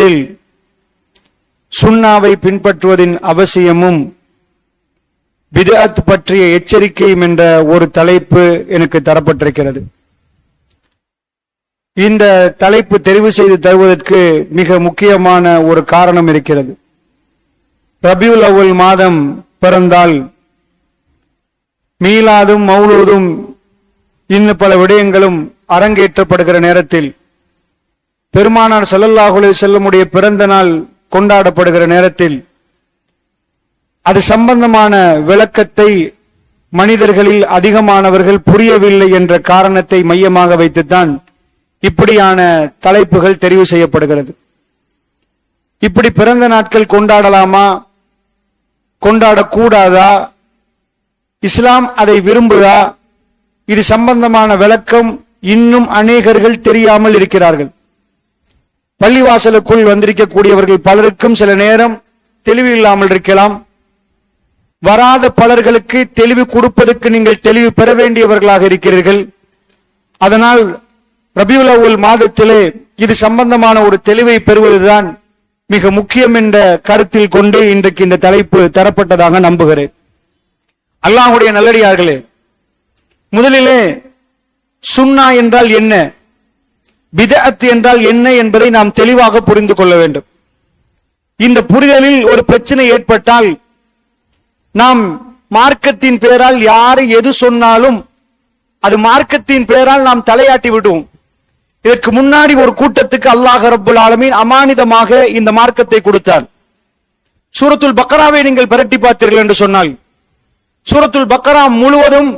தலைப்பில் சுன்னாவை பின்பற்றுவதின் அவசியமும் பித்அத் பற்றிய எச்சரிக்கையும் என்ற ஒரு தலைப்பு எனக்கு தரப்பட்டிருக்கிறது. இந்த தலைப்பு தெரிவு செய்து தருவதற்கு மிக முக்கியமான ஒரு காரணம் இருக்கிறது. ரபியுல் அவ்வல் மாதம் பிறந்தால் மீலாதும் மௌலூதும் இன்னும் பல விடயங்களும் அரங்கேற்றப்படுகிற நேரத்தில், பெருமானார் ஸல்லல்லாஹு அலைஹி வஸல்லமுடைய பிறந்த நாள் கொண்டாடப்படுகிற நேரத்தில் அது சம்பந்தமான விளக்கத்தை மனிதர்களில் அதிகமானவர்கள் புரியவில்லை என்ற காரணத்தை மையமாக வைத்துத்தான் இப்படியான தலைப்புகள் தெரிவு செய்யப்படுகிறது. இப்படி பிறந்த நாட்கள் கொண்டாடலாமா, கொண்டாடக்கூடாதா, இஸ்லாம் அதை விரும்புதா, இது சம்பந்தமான விளக்கம் இன்னும் அநேகர்கள் தெரியாமல் இருக்கிறார்கள். பள்ளிவாசலுக்குள் வந்திருக்கக்கூடியவர்கள் பலருக்கும் சில நேரம் தெளிவு இல்லாமல் இருக்கலாம். வராத பலர்களுக்கு தெளிவு கொடுப்பதற்கு நீங்கள் தெளிவு பெற வேண்டியவர்களாக இருக்கிறீர்கள். அதனால் ரபியுல் அவ்வல் மாதத்திலே இது சம்பந்தமான ஒரு தெளிவை பெறுவதுதான் மிக முக்கியம் என்ற கருத்தில் கொண்டு இன்றைக்கு இந்த தலைப்பு தரப்பட்டதாக நம்புகிறேன். அல்லாஹ்வுடைய நல்லடியார்களே, முதலிலே சுன்னா என்றால் என்ன, பித்அத் என்றால் என்ன என்பதை நாம் தெளிவாக புரிந்து கொள்ள வேண்டும். இந்த புரிதலில் ஒரு பிரச்சனை ஏற்பட்டால் நாம் மார்க்கத்தின் பெயரால் யாரு எது சொன்னாலும் அது மார்க்கத்தின் பெயரால் நாம் தலையாட்டி விடுவோம். இதற்கு முன்னாடி ஒரு கூட்டத்துக்கு அல்லாஹ் ரப்புல் ஆலமீன் அமானிதமாக இந்த மார்க்கத்தை கொடுத்தார். சூரத்துல் பக்ராவை நீங்கள் பிரட்டி பார்த்தீர்கள் என்று சொன்னால், சூரத்துல் பக்ரா முழுவதும்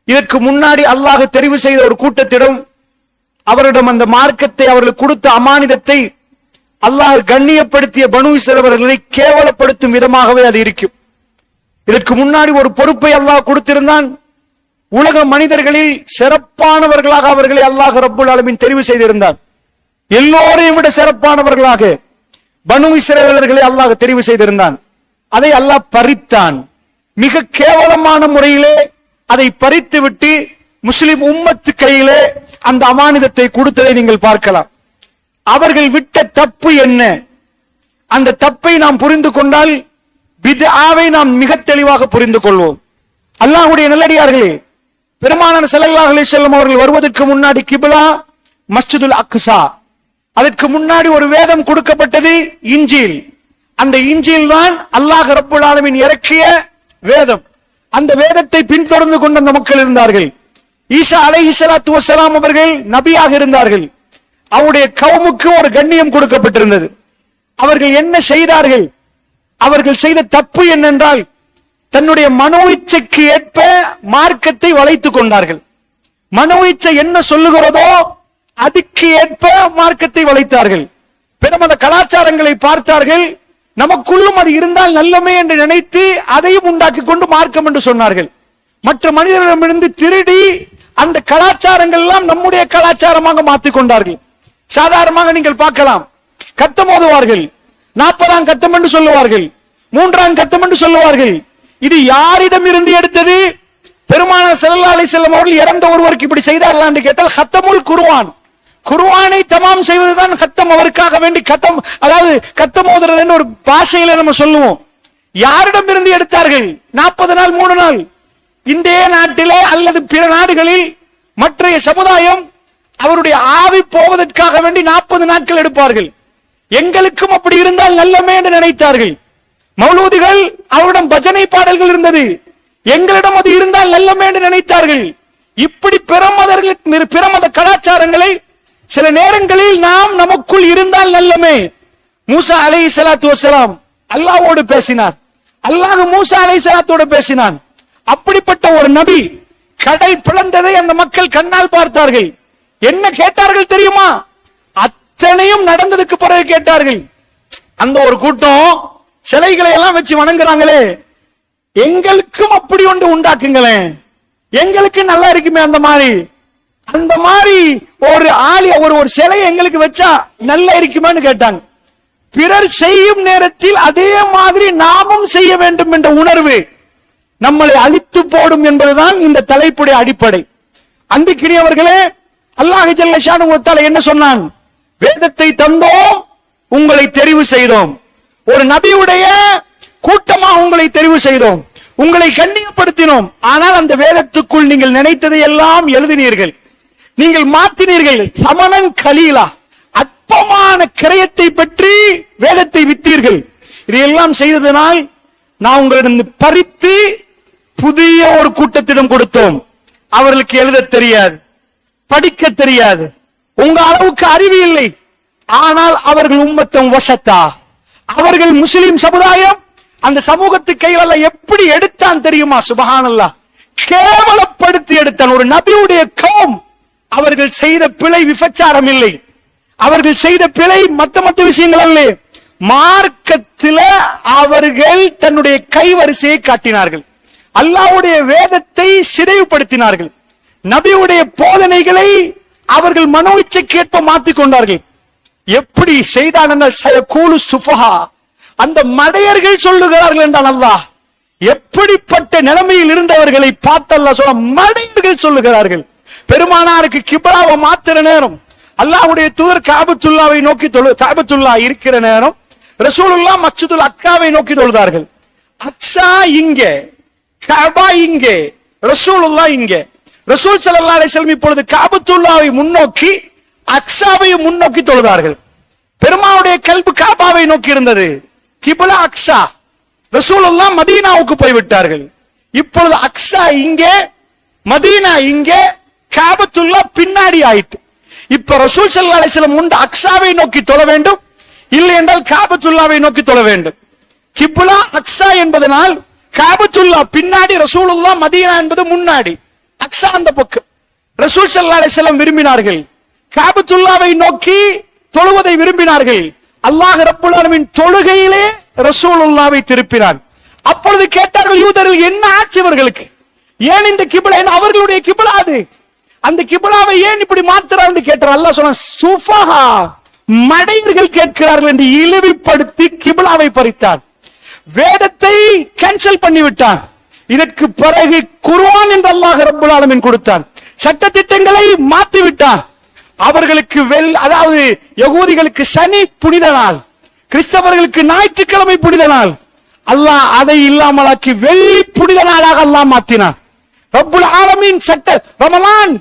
இதற்கு முன்னாடி அல்லாஹ் தெரிவு செய்த ஒரு கூட்டத்திடம் அவரிடம் அந்த மார்க்கத்தை, அவர்களுக்கு கொடுத்த அமானிதத்தை அல்லாஹ் கண்ணியப்படுத்திய பனு இஸ்ரவேலர்களை கேவலப்படுத்தும் விதமாகவே அது இருக்கும். இதற்கு முன்னாடி ஒரு பொறுப்பை அல்லாஹ் கொடுத்திருந்தான். உலக மனிதர்களில் சிறப்பானவர்களாக அவர்களை அல்லாஹ் ரப்புல் ஆலமீன் தெரிவு செய்திருந்தார். எல்லோரையும் விட சிறப்பானவர்களாக பனு இஸ்ரவேலர்களை அல்லாஹ் தெரிவு செய்திருந்தான். அதை அல்லாஹ் பறித்தான். மிக கேவலமான முறையிலே அதை பறித்து விட்டு முஸ்லிம் உம்மத்து கையிலே அந்த அமானிதத்தை கொடுத்ததை நீங்கள் பார்க்கலாம். அவர்கள் விட்ட தப்பு என்ன, அந்த தப்பை நாம் புரிந்து கொண்டால் பித்ஆவை நாம் மிக தெளிவாக புரிந்து கொள்வோம். அல்லாஹ்வுடைய நல்லடியார்களே, பெருமானார் ஸல்லல்லாஹு அலைஹி வஸல்லம் அவர்கள் வருவதற்கு முன்னாடி கிப்லா மஸ்ஜிதுல் அக்ஸா, அதற்கு முன்னாடி ஒரு வேதம் கொடுக்கப்பட்டது, இன்ஜீல். அந்த இன்ஜீல் தான் அல்லாஹ் ரப்புல் ஆலமீன் இறக்கிய வேதம். அந்த வேதத்தை பின்தொடர்ந்து கொண்ட அந்த மக்கள் இருந்தார்கள். ஈசா அலைஹிஸ்ஸலாத்து வஸ்ஸலாம் அவர்கள் நபியாக இருந்தார்கள். அவருடைய கவுமுக்கு ஒரு கண்ணியம் கொடுக்கப்பட்டிருந்தது. அவர்கள் என்ன செய்தார்கள், அவர்கள் செய்த தப்பு என்னென்றால் தன்னுடைய மனோ இச்சைக்கு ஏற்ப மார்க்கத்தை வளைத்துக் கொண்டார்கள். மனோ இச்சை என்ன சொல்லுகிறதோ அதுக்கு ஏற்ப மார்க்கத்தை வளைத்தார்கள். பிறமத கலாச்சாரங்களை பார்த்தார்கள், நமக்குள்ளும் அது இருந்தால் நல்லமே என்று நினைத்து அதையும் உண்டாக்கி கொண்டு மார்க்கம் என்று சொன்னார்கள். மற்ற மனிதர்களிடமிருந்து திருடி அந்த கலாச்சாரங்கள் எல்லாம் நம்முடைய கலாச்சாரமாக மாற்றிக் கொண்டார்கள். சாதாரணமாக நீங்கள் பார்க்கலாம், கத்தம் ஓதுவார்கள், 40ஆம் கத்தம் என்று சொல்லுவார்கள், 3ஆம் கத்தம் என்று சொல்லுவார்கள். இது யாரிடம் இருந்து எடுத்தது? பெருமானார் ஸல்லல்லாஹு அலைஹி வஸல்லம் அவர்கள் இறந்த ஒருவருக்கு இப்படி செய்தார்கள் என்று கேட்டால் கத்தமுல் குர்ஆன், குர்ஆனை தமாம் செய்வதுதான் கத்தம். அவருக்காக வேண்டி கத்தம், அதாவது கத்தம் ஓதுறது என்று ஒரு பாஷையில நம்ம சொல்லுவோம். யாரிடம் இருந்து எடுத்தார்கள்? 40 நாள் 3 நாள். இந்திய நாட்டிலே அல்லது பிற நாடுகளில் மற்றைய சமுதாயம் அவருடைய ஆவி போவதற்காக வேண்டி 40 நாட்கள் எடுப்பார்கள். எங்களுக்கும் அப்படி இருந்தால் நல்லமே என்று நினைத்தார்கள். மௌலூதிகள், அவரிடம் பஜனை பாடல்கள் இருந்தது, எங்களிடம் அது இருந்தால் நல்லமே என்று நினைத்தார்கள். இப்படி பிறமத கலாச்சாரங்களை சில நேரங்களில் நாம் நமக்குள் இருந்தால் நல்லமே. மூசா அலைஹிஸ்ஸலாத்து வஸ்ஸலாம் அல்லாஹ்வோடு பேசினார், அல்லாஹ் மூசா அலைஹிஸ்ஸலாத்தோடு பேசினான். அப்படிப்பட்ட ஒரு நபி கடல் பிளந்ததை அந்த மக்கள் கண்ணால் பார்த்தார்கள். என்ன கேட்டார்கள் தெரியுமா? அத்தனையும் நடந்ததுக்கு பிறகு கேட்டார்கள். அந்த ஒரு கூட்டம் சிலைகளை எல்லாம் வச்சு வணங்குறாங்களே, எங்களுக்கும் அப்படி ஒன்று உண்டாக்குங்களேன், எங்களுக்கு நல்லா இருக்குமே அந்த மாதிரி ஒரு ஆலய ஒரு சிலை எங்களுக்கு வச்சா நல்லா இருக்குமான்னு கேட்டாங்க. பிறர் செய்யும் நேரத்தில் அதே மாதிரி நாமும் செய்ய வேண்டும் என்ற உணர்வு நம்மளை அழித்து போடும் என்பதுதான் இந்த தலைப்புடைய அடிப்படை. அன்பிற்கினியவர்களே, அல்லாஹ் ஜல்ல ஷானுஹு வ தஆலா என்ன சொன்னான்? வேதத்தை தந்தோம், உங்கள் உங்களை தெரிவு செய்தோம், ஒரு நபியுடைய கூட்டமாக உங்களை தெரிவு செய்தோம், உங்களை கண்ணியப்படுத்தினோம். ஆனால் அந்த வேதத்துக்குள் நீங்கள் நினைத்ததை எல்லாம் எழுதினீர்கள், நீங்கள் மாற்றினீர்கள். சமணன் கலீலா, அற்பமான கிரயத்தை பற்றி வேதத்தை வித்தீர்கள். இதையெல்லாம் செய்ததனால் நான் உங்களிடம் பறித்து புதிய ஒரு கூட்டத்திடம் கொடுத்தோம். அவர்களுக்கு எழுத தெரியாது, படிக்க தெரியாது, உங்க அளவுக்கு அறிவு இல்லை. ஆனால் அவர்கள் உம்மத்தம் வசத்தா, அவர்கள் முஸ்லிம் சமுதாயம் அந்த சமூகத்து கையில் எப்படி எடுத்தான் தெரியுமா? சுபஹானல்லாஹ், கேவலப்படுத்தி எடுத்தான். ஒரு நபியுடைய கௌம், அவர்கள் செய்த பிழை விபச்சாரம் இல்லை, அவர்கள் செய்த பிழை மத்த விஷயங்கள் அல்ல. மார்க்கத்தில அவர்கள் தன்னுடைய கைவரிசையை காட்டினார்கள், அல்லாஹ்வுடைய வேதத்தை சிதைவுபடுத்தினார்கள், நபியுடைய போதனைகளை அவர்கள் மனோ இச்சைக்கேற்ப மாற்றிக் கொண்டார்கள். எப்படி செய்தார்கள்? சயகூலு சுஃபஹா, அந்த மடையர்கள் சொல்லுகிறார்கள் என்றான் அல்லாஹ். எப்படிப்பட்ட நிலைமையில் இருந்தவர்களை பார்த்து அல்லாஹ் சொல்ல, மடையர்கள் சொல்லுகிறார்கள். பெருமானாருக்கு கிப்லாவை மாத்திர நேரம் அல்லாஹ்வுடைய தூதர் காபத்துல்லாவை நோக்கி காபத்துல்லா இருக்கிற நேரம் ரசூலுல்லாஹ் மஸ்ஜிதுல் அக்ஸாவை நோக்கி தொழுதார்கள். அக்ஸா இங்கே, கஅபா இங்கே, ரசூலுல்லாஹ் இங்கே. ரசூல் ஸல்லல்லாஹு அலைஹி வஸல்லம் இப்பொழுது காபத்துல்லாவை முன்னோக்கி அக்ஸாவை முன்னோக்கி தொழுதார்கள். பெருமானுடைய கல்பு காபாவை நோக்கி இருந்தது, கிப்லா அக்ஸா. ரசூலுல்லாஹ் மதீனாவுக்கு போய்விட்டார்கள். இப்பொழுது அக்ஸா இங்கே, மதீனா இங்கே, காபத்துல்லா பின்னாடி ஆயிட்டு. இப்ப ரசூல் ஸல்லல்லாஹு அலைஹி வஸல்லம் முன் அக்ஸாவை நோக்கி தொழ வேண்டும், இல்லை என்றால் காபத்துல்லாவை நோக்கி தொழ வேண்டும். கிப்லா அக்ஸா என்பதனால் காபத்துல்லா பின்னாடி, ரசூலுல்லாஹ் மதீனா என்பது முன்னாடி, அக்ஸா அந்த பக்கம். ரசூல் ஸல்லல்லாஹு அலைஹி வஸல்லம் விரும்பினார்கள், காபத்துல்லாவை நோக்கி தொழுவதை விரும்பினார்கள். அல்லாஹ் ரப்பல் ஆலமீன் தொழுகையிலே ரசூலுல்லாவை திருப்பினார். அப்பொழுது கேட்டார்கள் யூதர்கள், என்ன ஆச்சு இவர்களுக்கு? ஏன் இந்த கிப்லா, அவர்களுடைய கிப்லா அது, அந்த கிப்லாவை ஏன் இப்படி மாத்துறான்னு கேட்டார். அல்லாஹ் சொன்னான், சுஃபஹா, மடையர்கள் கேட்கிறார்கள் என்று இழிவுபடுத்தி கிப்லாவை பறித்தார். வேதத்தை கேன்சல் பண்ணிவிட்டான். இதற்கு பிறகு குர்ஆன் என்று அல்லாஹ் ரப்பல் ஆலமீன் கொடுத்தான். சட்ட திட்டங்களை மாற்றி விட்டான். அவர்களுக்கு அதாவது யகூதிகளுக்கு சனி புனித நாள், கிறிஸ்தவர்களுக்கு ஞாயிற்றுக்கிழமை புனித நாள். அல்லாஹ் அதை இல்லாமலாக்கி வெள்ளி புனித நாளாக அல்லாஹ் மாற்றினான். ரப்புல் ஆலமீன் சட்ட ரமலான்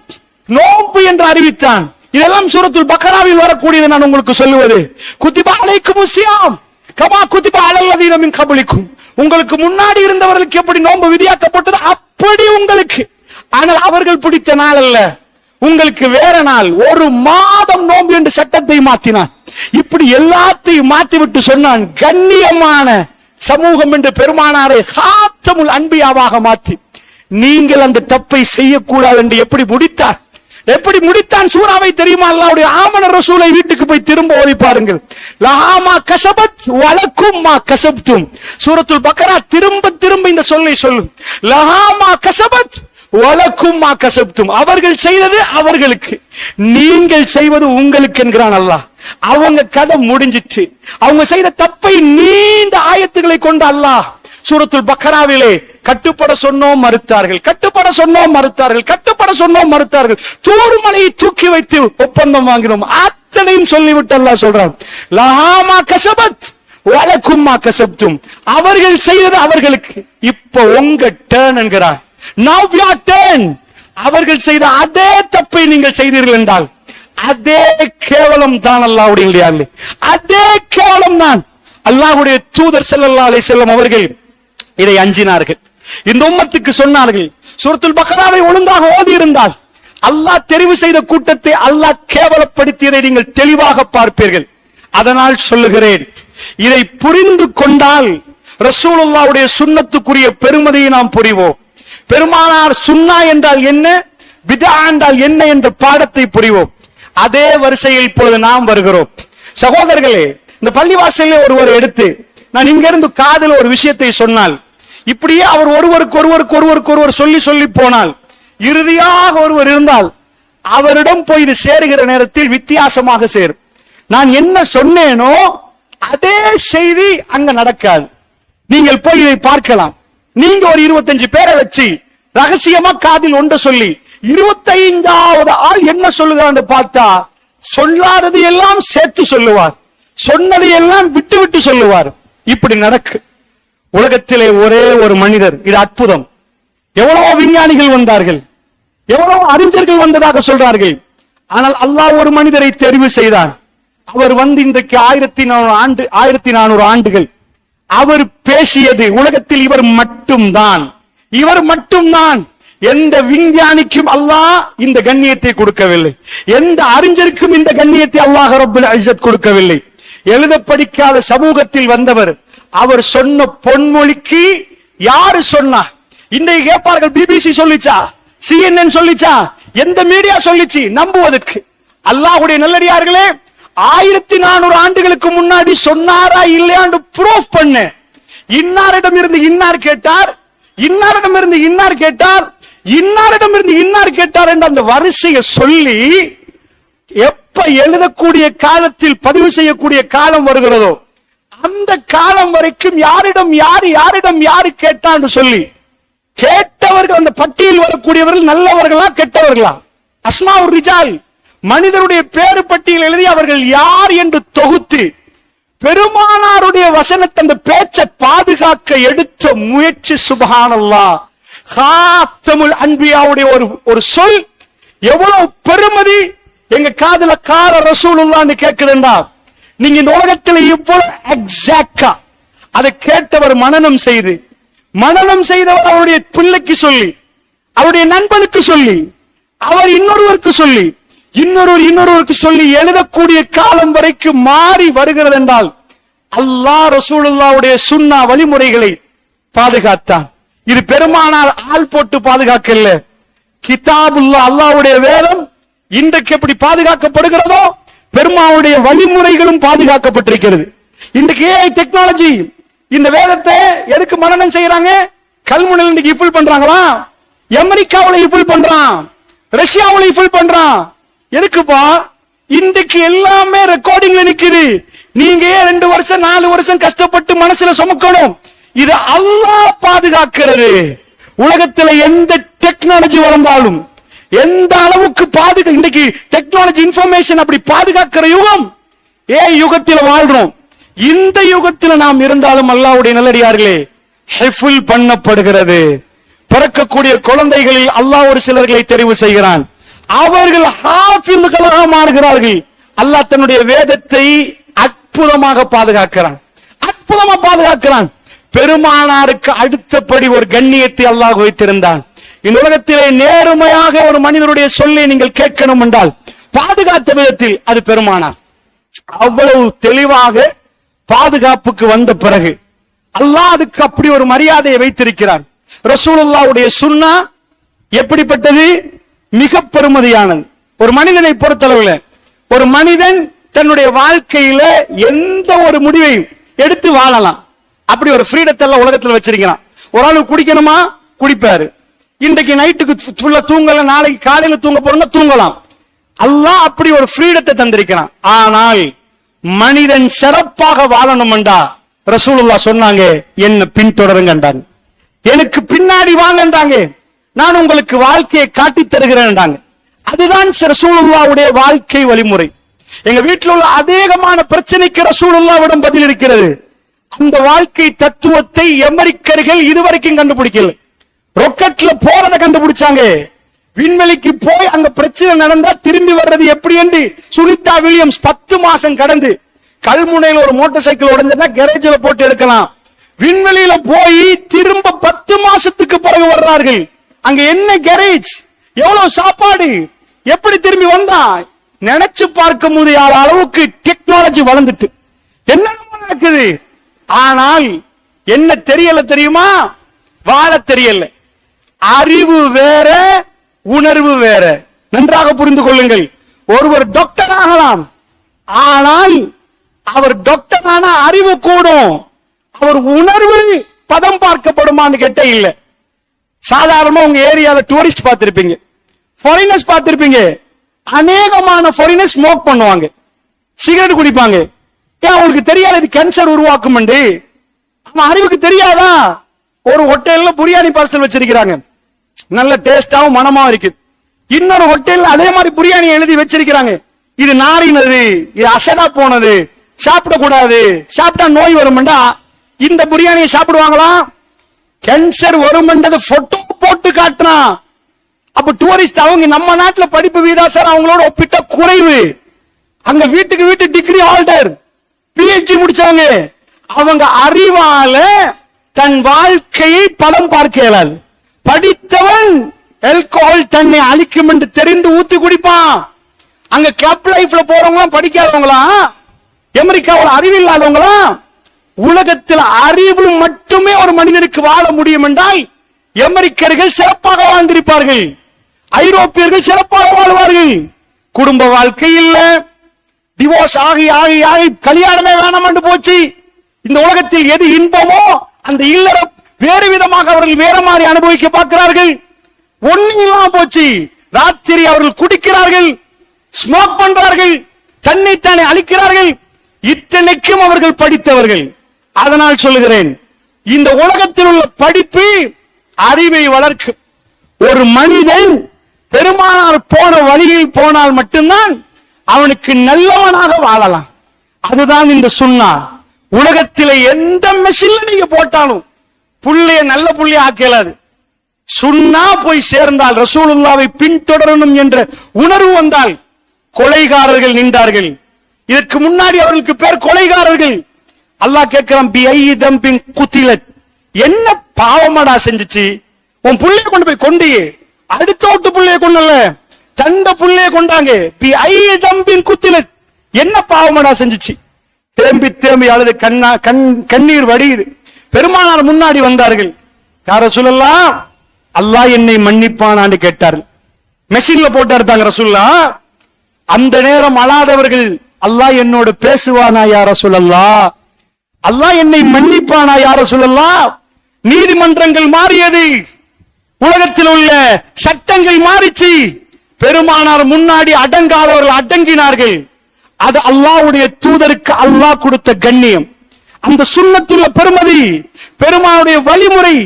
நோன்பு என்று அறிவித்தான். இதெல்லாம் சூரத்துல் பக்ராவில் வரக்கூடியது. நான் உங்களுக்கு சொல்லுவது, குத்திபா அலைக்குமுஸ் ஸியாம் கமா குத்திபா அலல்லதீன மின் கப்லிக்கும், உங்களுக்கு முன்னாடி இருந்தவர்களுக்கு எப்படி நோன்பு விதியாக்கப்பட்டது அப்படி உங்களுக்கு. ஆனால் அவர்கள் பிடித்த நாள் அல்ல, உங்களுக்கு வேற நாள், ஒரு மாதம் நோன்பு என்று சட்டத்தை மாற்றினான். இப்படி எல்லாத்தையும் மாற்றிவிட்டு சொன்னான், கண்ணியமான சமூகம் என்று பெருமானாரை ஹாத்தமுல் அன்பியாவாக மாற்றி, நீங்கள் அந்த தப்பை செய்யக்கூடாது என்று எப்படி முடித்தார்? எப்படி முடித்தான் சூராவை தெரியுமா? அல்லாஹ்வுடைய ஆமன ரசூலை வீட்டுக்கு போய் திரும்ப ஓதி பாருங்கள். லஹாமா கஸபத் வலக்கும் மா கஸப்தும். சூரத்துல் பக்ரா திரும்ப திரும்ப இந்த சொல்லை சொல்லும், லஹாமா கஸபத் வலக்கும் மா கஸப்தும். அவர்கள் செய்தது அவர்களுக்கு, நீங்கள் செய்வது உங்களுக்கு என்கிறான் அல்லாஹ். அவங்க கதை முடிஞ்சிச்சு. அவங்க செய்த தப்பை நீண்ட ஆயத்துக்களை கொண்டு அல்லாஹ் சூரத்துல் பக்ராவிலே கட்டுப்பட சொன்னோம் மறுத்தார்கள், கட்டுப்பட சொன்னோம் மறுத்தார்கள், கட்டுப்பட சொன்னோம் மறுத்தார்கள், தூர் மலையை தூக்கி வைத்து ஒப்பந்தம் வாங்கினோம், அத்தனையும் சொல்லிவிட்டு அல்லாஹ் சொல்றான், லஹாமா கஸபத் வலக்கும் மா கஸப்தும். அவர்கள் செய்தது அவர்களுக்கு, இப்ப உங்க டர்ன் என்கிறான். Now your turn. அவர்கள் செய்த அதே தப்பை நீங்கள் செய்தீர்கள் என்றால் அதே கேவலம் தான் அல்லாஹ்வுடைய, அதே கேவலம் தான். அல்லாஹ்வுடைய தூதர் ஸல்லல்லாஹு அலைஹி வஸல்லம் அவர்கள் இதை அஞ்சினார்கள், இந்த உம்மத்துக்கு சொன்னார்கள். சூரத்துல் பக்ராவை ஒழுங்காக ஓதி இருந்தால் அல்லாஹ் தெரிவு செய்த கூட்டத்தை அல்லாஹ் கேவலப்படுத்தியதை நீங்கள் தெளிவாக பார்ப்பீர்கள். அதனால் சொல்லுகிறேன், இதை புரிந்து கொண்டால் ரசூலுல்லாஹ்வுடைய சுன்னத்துக்குரிய பெருமதியை நாம் புரிவோம். பெருமானார் சுன்னா என்றால் என்ன, பிதா என்றால் என்ன என்ற பாடத்தை புரிவோம். அதே வரிசையில் இப்பொழுது நாம் வருகிறோம். சகோதரர்களே, இந்த பள்ளிவாசலில் ஒருவர் எடுத்து நான் இங்கிருந்து காதில் ஒரு விஷயத்தை சொன்னால், இப்படியே அவர் ஒருவருக்கு சொல்லி சொல்லி போனால், இறுதியாக ஒருவர் இருந்தால் அவரிடம் போய் இது சேருகிற நேரத்தில் வித்தியாசமாக சேரும். நான் என்ன சொன்னேனோ அதே செய்தி அங்க நடக்காது. நீங்கள் போய் இதை பார்க்கலாம். நீங்க ஒரு 25 பேரை வச்சு ரகசியமா காதில் ஒன்று சொல்லி 25வது ஆள் என்ன சொல்லுகிறான்னு பார்த்தா சொல்லாதது எல்லாம் சேர்த்து சொல்லுவார், சொன்னதையெல்லாம் விட்டு விட்டு சொல்லுவார். இப்படி நடக்கு. உலகத்திலே ஒரே ஒரு மனிதர், இது அற்புதம். எவ்வளவோ விஞ்ஞானிகள் வந்தார்கள், எவ்வளவோ அறிஞர்கள் வந்ததாக சொல்றார்கள். ஆனால் அல்லாஹ் ஒரு மனிதரை தெரிவு செய்தார். அவர் வந்து இன்றைக்கு 1400 ஆண்டுகள் அவர் பேசியது உலகத்தில் இவர் மட்டும்தான், இவர் மட்டும்தான். எந்த விஞ்ஞானிக்கும் அல்லாஹ் இந்த கண்ணியத்தை கொடுக்கவில்லை, எந்த அறிஞருக்கும் இந்த கண்ணியத்தை அல்லாஹ் ரப்பல் இஸ்ஸத் கொடுக்கவில்லை. எழுத படிக்காத சமூகத்தில் வந்தவர். அவர் சொன்ன பொன்மொழிக்கு யாரு சொன்னா? இன்றைக்கு கேட்பார்கள், பிபிசி சொல்லிச்சா, CNN சொல்லிச்சா, எந்த மீடியா சொல்லிச்சு நம்புவதற்கு? அல்லாஹ்வுடைய நல்லடியார்களே, 1400 ஆண்டுகளுக்கு முன்னாடி சொன்னாரா இல்லையான்னு ப்ரூஃப் பண்ண. இன்னாரிடம் இருந்து இன்னார் கேட்டார், இன்னாரிடம் இருந்து இன்னார் கேட்டார், இன்னாரிடம் இருந்து இன்னார் கேட்டார் என்று அந்த வரிசையை சொல்லி எப்ப எழுதக்கூடிய காலத்தில் பதிவு செய்யக்கூடிய காலம் வருகிறதோ அந்த காலம் வரைக்கும் யாரிடம் யாரு கேட்டான்னு சொல்லி கேட்டவர்கள், அந்த பட்டியல் வரக்கூடியவர்கள் நல்லவர்களா கெட்டவர்களா? அஸ்மாவுர் ரிஜால், மனிதருடைய பேரு பட்டியல் எழுதி அவர்கள் யார் என்று தொகுத்து பெருமானாருடைய வசனத்தை, அந்த பேச்சை பாதுகாக்க எடுத்த முயற்சி. சுப்ஹானல்லாஹ். காத்தமுல் அன்பியாவுடைய ஒரு சொல் எவ்வளவு பெருமதி எங்க காதுல கார ரசூலுல்லாஹ்னு கேக்குதுண்டா. நீங்க இந்த உலகத்துல இவ்வளவு எக்ஸாக்டா அதை கேட்டவர் மனனம் செய்தவர் அவருடைய பிள்ளைக்கு சொல்லி, அவருடைய நண்பனுக்கு சொல்லி, அவர் இன்னொருவருக்கு சொல்லி, இன்னொருவருக்கு சொல்லி எழுதக்கூடிய காலம் வரைக்கும் மாறி வருகிறது என்றால் அல்லாஹ் ரசூலுல்லாஹ்வுடைய சுன்னா வழிமுறைகளை பாதுகாத்தான். இது பெருமானார் ஆள் போட்டு பாதுகாக்கல. கிதாபுல்லாஹ், அல்லாஹ்வுடைய வேதம் இன்றைக்கு எப்படி பாதுகாக்கப்படுகிறதோ பெருமானுடைய வழிமுறைகளும் பாதுகாக்கப்பட்டிருக்கிறது. இன்றைக்கு AI டெக்னாலஜி இந்த வேதத்தை எதுக்கு மனனம் செய்யறாங்க? கல்முனையில் இன்னைக்கு இஃபுல் பண்றாங்களா? அமெரிக்காவுல இஃபுல் பண்றான், ரஷ்யாவுல இஃபுல் பண்றான். எதுக்குப்பா? இன்றைக்கு எல்லாமே ரெக்கார்டிங்ல நிக்குது. நீங்க 2 வருஷம் 4 வருஷம் கஷ்டப்பட்டு மனசுல சுமக்கணும். இது அல்லாஹ் பாதுகாக்கிறது. உலகத்துல எந்த டெக்னாலஜி வளர்ந்தாலும் எந்த அளவுக்கு இன்றைக்கு டெக்னாலஜி இன்ஃபர்மேஷன் அப்படி பாதுகாக்கிற யுகம் யுகத்தில் வாழ்றோம். இந்த யுகத்தில் நாம் இருந்தாலும் அல்லாஹ்வுடைய நல்லடியார்களே ஹிஃபுல் பண்ணப்படுகிறது. பிறக்கக்கூடிய குழந்தைகளில் அல்லாஹ் ஒரு சிலர்களை தெரிவு செய்கிறான். அவர்கள் ஹாஃபில்களாக மாறுகிறார்கள். அல்லாஹ் தன்னுடைய வேதத்தை அற்புதமாக பாதுகாக்கிறான். பெருமானாருக்கு அடுத்தபடி ஒரு கண்ணியத்தை அல்லாஹ் வைத்திருந்தான். இந்த உலகத்திலே நேர்மையாக ஒரு மனிதனுடைய சொல்லை நீங்கள் கேட்கணும் என்றால் பாதுகாத்த விதத்தில் அது பெருமானார். அவ்வளவு தெளிவாக பாதுகாப்புக்கு வந்த பிறகு அல்லாஹ் அதுக்கு அப்படி ஒரு மரியாதையை வைத்திருக்கிறார். ரசூலுல்லாஹ்வுடைய சுன்னா எப்படிப்பட்டது? மிக பெருமதியானது. ஒரு மனிதனை பொறுத்தளவுல ஒரு மனிதன் தன்னுடைய வாழ்க்கையில எந்த ஒரு முடிவையும் எடுத்து வாழலாம். அப்படி ஒரு ஃப்ரீடத்தை எல்லாம் உலகத்துல வச்சிருக்கிறான். ஒரு ஆளு குடிக்கணுமா குடிப்பாரு, இன்றைக்கு நைட்டுக்கு ஃபுல்லா தூங்கல, நாளைக்கு காலையில தூங்க போறோம்னா தூங்கலாம். அல்லாஹ் அப்படி ஒரு ஃப்ரீடத்தை தந்திருக்கிறான். ஆனால் மனிதன் சிறப்பாக வாழணும் என்றா ரசூலுல்லாஹ் சொன்னாங்க, என்ன பின்தொடருங்கன்றாங்க, எனக்கு பின்னாடி வாங்கன்றாங்க, நான் உங்களுக்கு வாழ்க்கையை காட்டி தருகிறேன். அதுதான் ரசூலுல்லாஹ்வுடைய வாழ்க்கை வழிமுறை. எங்க வீட்டில் உள்ள அதிகமான பிரச்சனைக்கு ரசூலுல்லாஹ்விடம் பதில் இருக்கிறது. அந்த வாழ்க்கை தத்துவத்தை அமெரிக்கர்கள் இதுவரைக்கும் கண்டுபிடிக்கல. ராக்கெட்ல போறத கண்டுபிடிச்சாங்க. விண்வெளிக்கு போய் அங்க பிரச்சனை நடந்தா திரும்பி வர்றது எப்படி என்று சுனிதா வில்லியம்ஸ் 10 மாசம் கடந்து கல்முனையில் ஒரு மோட்டார் சைக்கிள் உடைஞ்சா கேரேஜ்ல போட்டு எடுக்கலாம். விண்வெளியில போய் திரும்ப 10 மாசத்துக்கு பிறகு வர்றார்கள். அங்க என்ன கேரேஜ், எவ்வளவு சாப்பாடு, எப்படி திரும்பி வந்தா நினைச்சு பார்க்க முடியாத அளவுக்கு டெக்னாலஜி வளர்ந்துட்டு என்ன நடக்குது. ஆனால் என்ன தெரியல தெரியுமா? வாழ தெரியல. அறிவு வேற, உணர்வு வேற. நன்றாக புரிந்து கொள்ளுங்கள். ஒருவர் டாக்டர் ஆகலாம், ஆனால் அவர் டாக்டர் ஆன அறிவு கூடும், அவர் உணர்வு பதம் பார்க்கப்படுமான்னு கேட்ட இல்ல. சாதாரணமா உங்க ஏரியால டூரிஸ்ட் பார்த்திருப்பீங்க, ஃபாரினர்ஸ் பார்த்திருப்பீங்க. அநேகமான ஃபாரினர்ஸ் ஸ்மோக் பண்ணுவாங்க, சிகரெட் குடிப்பாங்க. ஏன் அவங்களுக்கு தெரியாது இது கேன்சர் உருவாக்கும்? அவன் அறிவுக்கு தெரியாதா? ஒரு ஹோட்டல்ல பிரியாணி பார்சல் வச்சிருக்கிறாங்க, நல்ல டேஸ்டாவும் மனமாவும் இருக்கு. இன்னொரு ஹோட்டல்ல அதே மாதிரி பிரியாணி எழுதி வச்சிருக்கிறாங்க, இது நாரினது, இது அசடா போனது, சாப்பிடக்கூடாது, சாப்பிட்டா நோய் வரும்டா இந்த பிரியாணியை சாப்பிடுவாங்களா? கேன்சர் வரும்ன்றது போட்டோ போட்டு காட்டுறான். அப்ப டூரிஸ்ட் அவங்க நம்ம நாட்டுல படிப்பு வீதாசாரம் அவங்களோட ஒப்பிட்ட குறைவு. அங்க வீட்டுக்கு வீட்டு டிகிரி ஹோல்டர், PhD முடிச்சவங்க, அவங்க அறிவால தன் வாழ்க்கையை பலம் பார்க்க இயலாது. படித்தவன் ஆல்கஹால் தன்னை அழிக்கும் என்று தெரிந்து ஊத்தி குடிப்பான். அங்க கிளப் லைஃப்ல போறவங்க படிக்காதவங்களா, அமெரிக்காவில் அறிவில்லாதவங்களா? உலகத்தில் அறிவு மட்டுமே ஒரு மனிதனுக்கு வாழ முடியும் என்றால் அமெரிக்கர்கள் சிறப்பாக வாழ்ந்திருப்பார்கள், ஐரோப்பியர்கள் சிறப்பாக வாழ்வார்கள். குடும்ப வாழ்க்கை இல்ல, டிவோர்ஸ் ஆகி ஆகி ஆகி கல்யாணமே வேணாம் என்று போச்சு. இந்த உலகத்தில் எது இன்பமோ அந்த இல்லற வேறு விதமாக அவர்கள் வேற மாதிரி அனுபவிக்க பார்க்கிறார்கள். ஒண்ணும் இல்லாம போச்சு. ராத்திரி அவர்கள் குடிக்கிறார்கள், ஸ்மோக் பண்றார்கள், தன்னைத்தானே அழிக்கிறார்கள். இத்தனைக்கும் அவர்கள் படித்தவர்கள். அதனால் சொல்லுகிறேன், இந்த உலகத்தில் உள்ள படிப்பு அறிவை வளர்க்கும். ஒரு மனிதன் பெருமானார் போன வழியில் போனால் மட்டும்தான் அவனுக்கு நல்லவனாக வாழலாம். அதுதான் இந்த சுன்னா. உலகத்திலே எந்த மெஷின்ல நீங்க போட்டாலும் புள்ளைய நல்ல புள்ளைய ஆக்கலாது. சுன்னா போய் சேர்ந்தால், ரசூலுல்லாவை பின்தொடரணும் என்ற உணர்வு வந்தால், கொலைகாரர்கள் நின்றார்கள். இதற்கு முன்னாடி அவர்களுக்கு பேர் கொலைகாரர்கள். அல்லாஹ் கேட்கிறான், பி ஐ தம்பின் குத்திலத், என்ன பாவமடா செஞ்சுச்சு? உன் புள்ளைய கொண்டு போய் கொண்டியே, அடுத்த ஓட்டு புள்ளைய கொண்டல, தண்ட புள்ளைய கொண்டாங்க. பி ஐ தம்பின் குத்திலத், என்ன பாவமடா செஞ்சுச்சு? தேம்பி தேம்பி அழுது கண்ணீர் வடியுது. பெருமானார் முன்னாடி வந்தார்கள். யார் ரசூலுல்லாஹ், அல்லாஹ் என்னை மன்னிப்பானான்னு கேட்டார்கள். மெஷின்ல போட்டு எடுத்தாங்க ரசூலுல்லாஹ். அந்த நேரம் அழாதவர்கள், அல்லாஹ் என்னோட பேசுவானா யா ரசூலுல்லாஹ், அல்லாஹ் என்னை மன்னிப்பானா யா ரசூலுல்லாஹ். நீதிமன்றங்கள் மாறியது, உலகத்தில் உள்ள சட்டங்கள் மாறிச்சு. பெருமானார் முன்னாடி அடங்காதவர்கள் அடங்கினார்கள். அது அல்லாஹ்வுடைய தூதருக்கு அல்லாஹ் கொடுத்த கண்ணியம், அந்த சுன்னத்துள்ள பெருமதி, பெருமானுடைய வழிமுறை.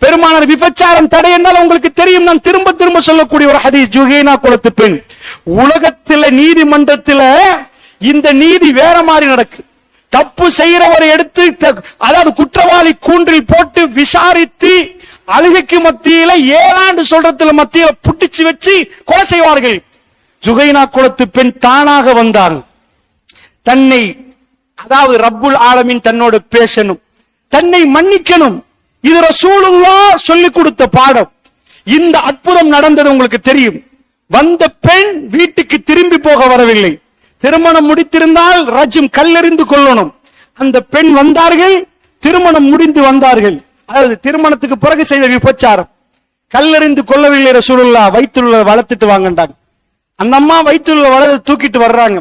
பெருமானார் விபச்சாரம் தடை என்றால் உங்களுக்கு தெரியும். நான் திரும்ப திரும்ப சொல்லக்கூடிய ஒரு ஹதீஸ், ஜுஹைனா குலத்து பெண். உலகத்தில் நீதிமன்றத்தில் இந்த நீதி வேற மாதிரி நடக்கு. தப்பு செய்யறவரை எடுத்து, அதாவது குற்றவாளி கூண்டில் போட்டு விசாரித்து அழுகைக்கு மத்தியில 7 ஆண்டு சொல்றதுல மத்தியில புட்டிச்சு வச்சு கொலை செய்வார்கள். ஜுஹைனா குலத்து பெண் தானாக வந்தாங்க. தன்னை, அதாவது ரப்புல் ஆலமீன் தன்னோடு பேசணும், தன்னை மன்னிக்கணும். இது ரசூலுல்லாஹ் சொல்லிக் கொடுத்த பாடம். இந்த அற்புதம் நடந்தது உங்களுக்கு தெரியும். வந்த பெண் வீட்டுக்கு திரும்பி போக வரவில்லை. திருமணம் முடித்திருந்தால் ரஜம் கல்லெறிந்து கொள்ளணும். அந்த பெண் வந்தார்கள், திருமணம் முடிந்து வந்தார்கள். அதாவது திருமணத்துக்கு பிறகு செய்த விபச்சாரம். கல்லெறிந்து கொள்ளவில்லை ரசூலுல்லாஹ், வயிற்றுள்ள வளர்த்துட்டு வாங்கண்டாங்க. அந்த அம்மா வயிற்றுள்ள வளர்த்து தூக்கிட்டு வர்றாங்க.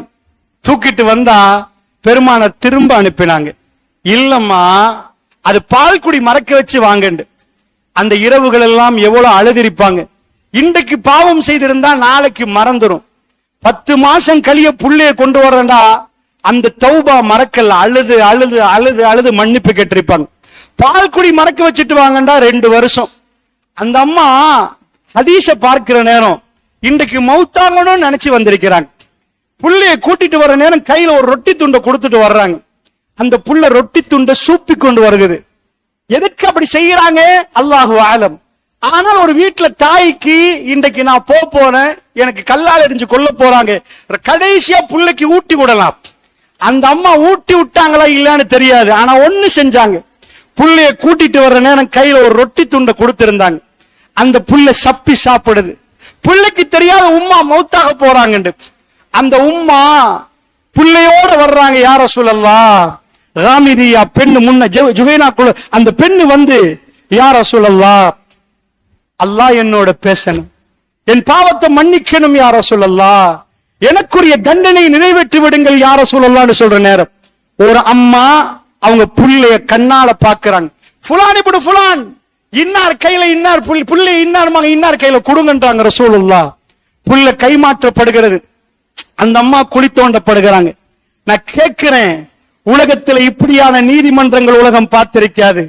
தூக்கிட்டு வந்தா பெருமானார் திரும்ப அனுப்பினாங்க. இல்லம்மா, அது பால்குடி மறக்க வச்சு வாங்கண்டு. அந்த இரவுகள் எல்லாம் எவ்வளவு அழுதிருப்பாங்க. இன்றைக்கு பாவம் செய்திருந்தா நாளைக்கு மறந்துடும். 10 மாசம் கழிய புள்ளைய கொண்டு வரண்டா அந்த தௌபா மறக்கல, அழுது அழுது அழுது அழுது மன்னிப்பு கேட்டிருப்பாங்க. பால்குடி மறக்க வச்சுட்டு வாங்கண்டா 2 வருஷம். அந்த அம்மா ஹதீஸ பார்க்கிற நேரம் இன்றைக்கு மௌத்தாங்கன்னு நினைச்சு வந்திருக்கிறாங்க. புள்ளைய கூட்டிட்டு வர நேரம் கையில ஒரு ரொட்டி துண்டை கொடுத்துட்டு வர்றாங்க. அந்த புள்ள ரொட்டி துண்டை சூப்பி கொண்டு வருகிறது. எதுக்கு அப்படி செய்யறாங்க அல்லாஹு ஆலம். ஆனால் ஒரு வீட்டுல தாய்க்கு இன்றைக்கு நான் போறேன், எனக்கு கல்லால் எரிஞ்சு கொல்ல போறாங்க, கடைசியா புள்ளைக்கு ஊட்டி விடலாம். அந்த அம்மா ஊட்டி விட்டாங்களா இல்லன்னு தெரியாது. ஆனா ஒண்ணு செஞ்சாங்க, புள்ளைய கூட்டிட்டு வர்ற நேரம் கையில ஒரு ரொட்டி துண்டை கொடுத்திருந்தாங்க. அந்த புள்ள சப்பி சாப்பிடுது. புள்ளைக்கு தெரியாத உம்மா மௌத்தாக போறாங்க. அந்த உம்மா புள்ளையோட வர்றாங்க. யா ரசூலல்லாஹ், ராமிதியா பெண்ணு முன்ன ஜுஹைனா குல அந்த பெண்ணு வந்து, யா ரசூலல்லாஹ், அல்லாஹ் என்னோட பேசணும், என் பாவத்தை மன்னிக்கணும் யா ரசூலல்லாஹ், எனக்குரிய தண்டனை நிறைவேற்றி விடுங்கள் யா ரசூலல்லாஹ்னு சொல்ற நேரம் ஒரு அம்மா அவங்க புள்ளைய கண்ணால பாக்குறாங்க. ஃபுலான் இப்படி ஃபுலான் இன்னார் கையில இன்னார் புள்ளை இன்னார் மகன் இன்னார் கையில கொடுங்கன்றாங்க ரசூலுல்லாஹ். புள்ள கைமாற்றப்படுகிறது. அந்த அம்மா குழி தோண்டப்படுகிறாங்க. நான் கேட்கிறேன், உலகத்தில் இப்படியான நீதிமன்றங்கள் உலகம் பார்த்திருக்காது.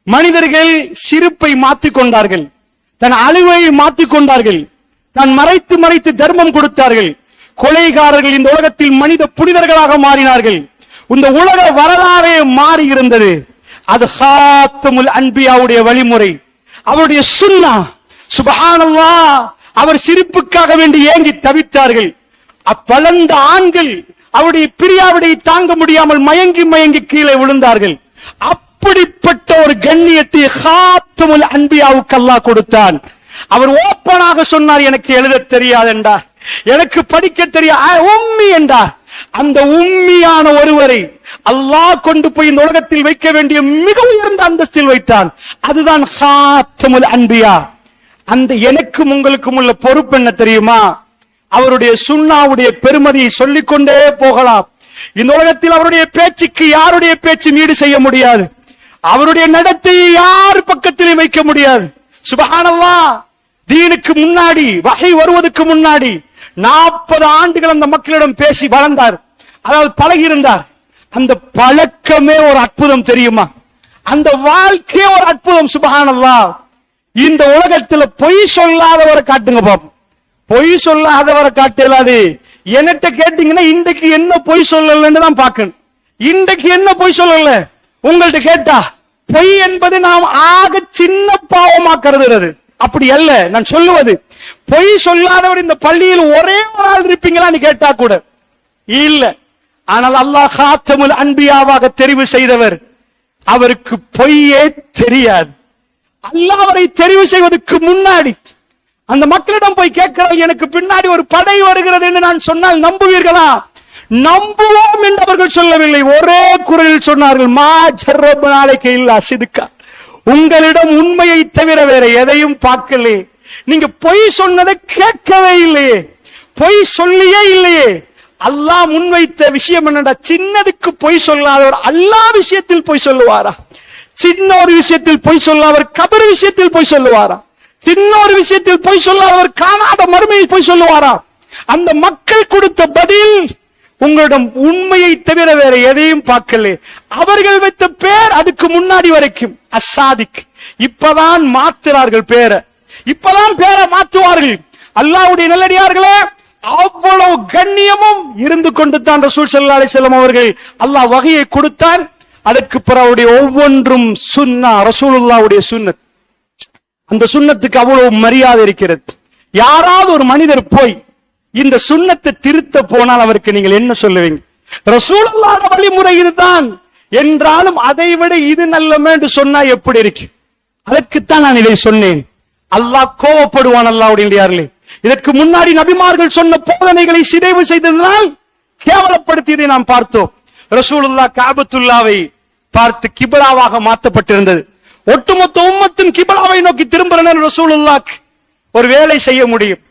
மனிதர்கள் சிரிப்பை மாற்றிக் கொண்டார்கள், தன் அழிவை மாற்றிக் கொண்டார்கள், தான் மறைத்து மறைத்து தர்மம் கொடுத்தார்கள். கொலைகாரர்கள் இந்த உலகத்தில் மனித புனிதர்களாக மாறினார்கள். இந்த உலக வரலாறே மாறி இருந்தது. அது ஹாத்தமுல் அன்பியாவுடைய வழிமுறை, அவருடைய சுன்னா. சுப்ஹானல்லாஹ், அவர் சிரிப்புக்காக வேண்டி ஏங்கி தவித்தார்கள். வளர்ந்த ஆண்கள் அவருடைய பிரியாவிடை தாங்க முடியாமல் மயங்கி மயங்கி கீழே விழுந்தார்கள். அப்படிப்பட்ட ஒரு கண்ணியத்தை ஹாத்தமுல் அன்பியாவுக்கு அல்லாஹ் கொடுத்தான். அவர் ஓப்பனாக சொன்னார், எனக்கு எழுத தெரியாது என்றார், எனக்கு படிக்க தெரியாது, உம்மி என்றார். அந்த உம்மியான ஒருவரை அல்லாஹ் கொண்டு போய் இந்த உலகத்தில் வைக்க வேண்டிய மிக உயர்ந்த அந்தஸ்தில் வைத்தான். அதுதான் ஹாத்தமுல் அன்பியா. அந்த எனக்கும் உங்களுக்கும் உள்ள பொறுப்பு என்ன தெரியுமா? அவருடைய சுன்னாவுடைய பெருமதியை சொல்லிக்கொண்டே போகலாம். இந்த உலகத்தில் அவருடைய பேச்சுக்கு யாருடைய பேச்சு ஈடு செய்ய முடியாது. அவருடைய நடத்தையை யார் பக்கத்திலும் வைக்க முடியாது. சுப்ஹானல்லாஹ், தீனுக்கு முன்னாடி, வஹி வருவதற்கு முன்னாடி 40 ஆண்டுகள் அந்த மக்களிடம் பேசி வளர்ந்தார், அதாவது பழகி இருந்தார். அந்த பழக்கமே ஒரு அற்புதம் தெரியுமா? அந்த வாழ்க்கையே ஒரு அற்புதம். சுப்ஹானல்லாஹ், இந்த உலகத்துல பொய் சொல்லாதவரை காட்டுங்க பாப்போம். பொய் சொல்லாதவரை காட்டலாது. என்னட்ட கேட்டீங்கன்னா இன்றைக்கு என்ன பொய் சொல்லலன்னு தான் பார்க்கணும். இன்றைக்கு என்ன பொய் சொல்லல உங்கள்ட்ட கேட்டா, பொய் என்பது நாம் ஆக சின்ன பாவமா கருதுறது. அப்படி அல்ல நான் சொல்லுவது. பொய் சொல்லாதவர் இந்த பள்ளியில் ஒரே ஒரு ஆள் இருப்பீங்களான்னு கேட்டா கூட இல்ல. ஆனால் அல்லாஹ் ஹாத்தமுல் அன்பியாவாக தெரிவு செய்தவர், அவருக்கு பொய்யே தெரியாது. அல்லாஹ் அவரை தெரிவு செய்வதற்கு முன்னாடி அந்த மக்களிடம் போய் கேட்கிறார், எனக்கு பின்னாடி ஒரு படை வருகிறது என்று நான் சொன்னால் நம்புவீர்களா? நம்புவோம் என்று அவர்கள் சொல்லவில்லை. ஒரே குரலில் சொன்னார்கள், மா ஜர்ரப் நாளைக்கு இல்ல சிதுக்கா, உங்களிடம் உண்மையை தவிர வேற எதையும் பார்க்கலே. நீங்க பொய் சொன்னதை கேட்கவே இல்லையே, பொய் சொல்லியே இல்லையே. அல்லாஹ் முன்வைத்த விஷயம் என்னடா? சின்னதுக்கு பொய் சொல்லாதவர் அல்லாஹ் விஷயத்தில் பொய் சொல்லுவாரா? சின்ன ஒரு விஷயத்தில் பொய் சொல்லாதவர் கபர் விஷயத்தில் பொய் சொல்லுவாரா? சின்ன ஒரு விஷயத்தில் பொய் சொல்லாதவர் காணாத மறுமையில் பொய் சொல்லுவாரா? அந்த மக்கள் கொடுத்த பதில், உங்களிடம் உண்மையை தவிர வேற எதையும் பார்க்கல. அவர்கள் வைத்த பேர் அதுக்கு முன்னாடி வரைக்கும் அசாதிக். இப்பதான் மாத்துறார்கள் பேரை, இப்பதான் பேரை மாற்றுவார்கள். அல்லாஹ்வுடைய நல்லடியார்களே, அவ்வளவு கண்ணியமும் இருந்து கொண்டு தான் ரசூல் ஸல்லல்லாஹு அலைஹி வஸல்லம் அவர்கள் அல்லாஹ் வஹியை கொடுத்தான். அதற்கு பிறகு ஒவ்வொன்றும் சுன்னா, ரசூலுல்லாஹ்வுடைய சுன்னத். அந்த சுன்னத்துக்கு அவ்வளவு மரியாதை இருக்கிறது. யாராவது ஒரு மனிதர் போய் இந்த சுன்னத்தை திருத்த போனால் அவருக்கு நீங்கள் என்ன சொல்லுவீங்க? ரசூலுல்லாஹ் வழிமுறை இதுதான் என்றாலும் அதை விட இது நல்லமே என்று சொன்னா எப்படி இருக்கு? அதற்குத்தான் நான் இதை சொன்னேன். அல்லாஹ் கோபப்படுவான். அல்லாஹ்வுடைய இதற்கு முன்னாடி நபிமார்கள் சொன்ன போதனைகளை சிதைவு செய்ததனால் கேவலப்படுத்தியதை நாம் பார்த்தோம். ரசூலுல்லாஹ் காபத்துல்லாவை பார்த்து கிபிலாவாக மாற்றப்பட்டிருந்தது. ஒட்டுமொத்த உம்மத்தின் கிபிலாவை நோக்கி திரும்புறனர். ரசூலுல்லாஹ் ஒரு வேலை செய்ய முடியும்.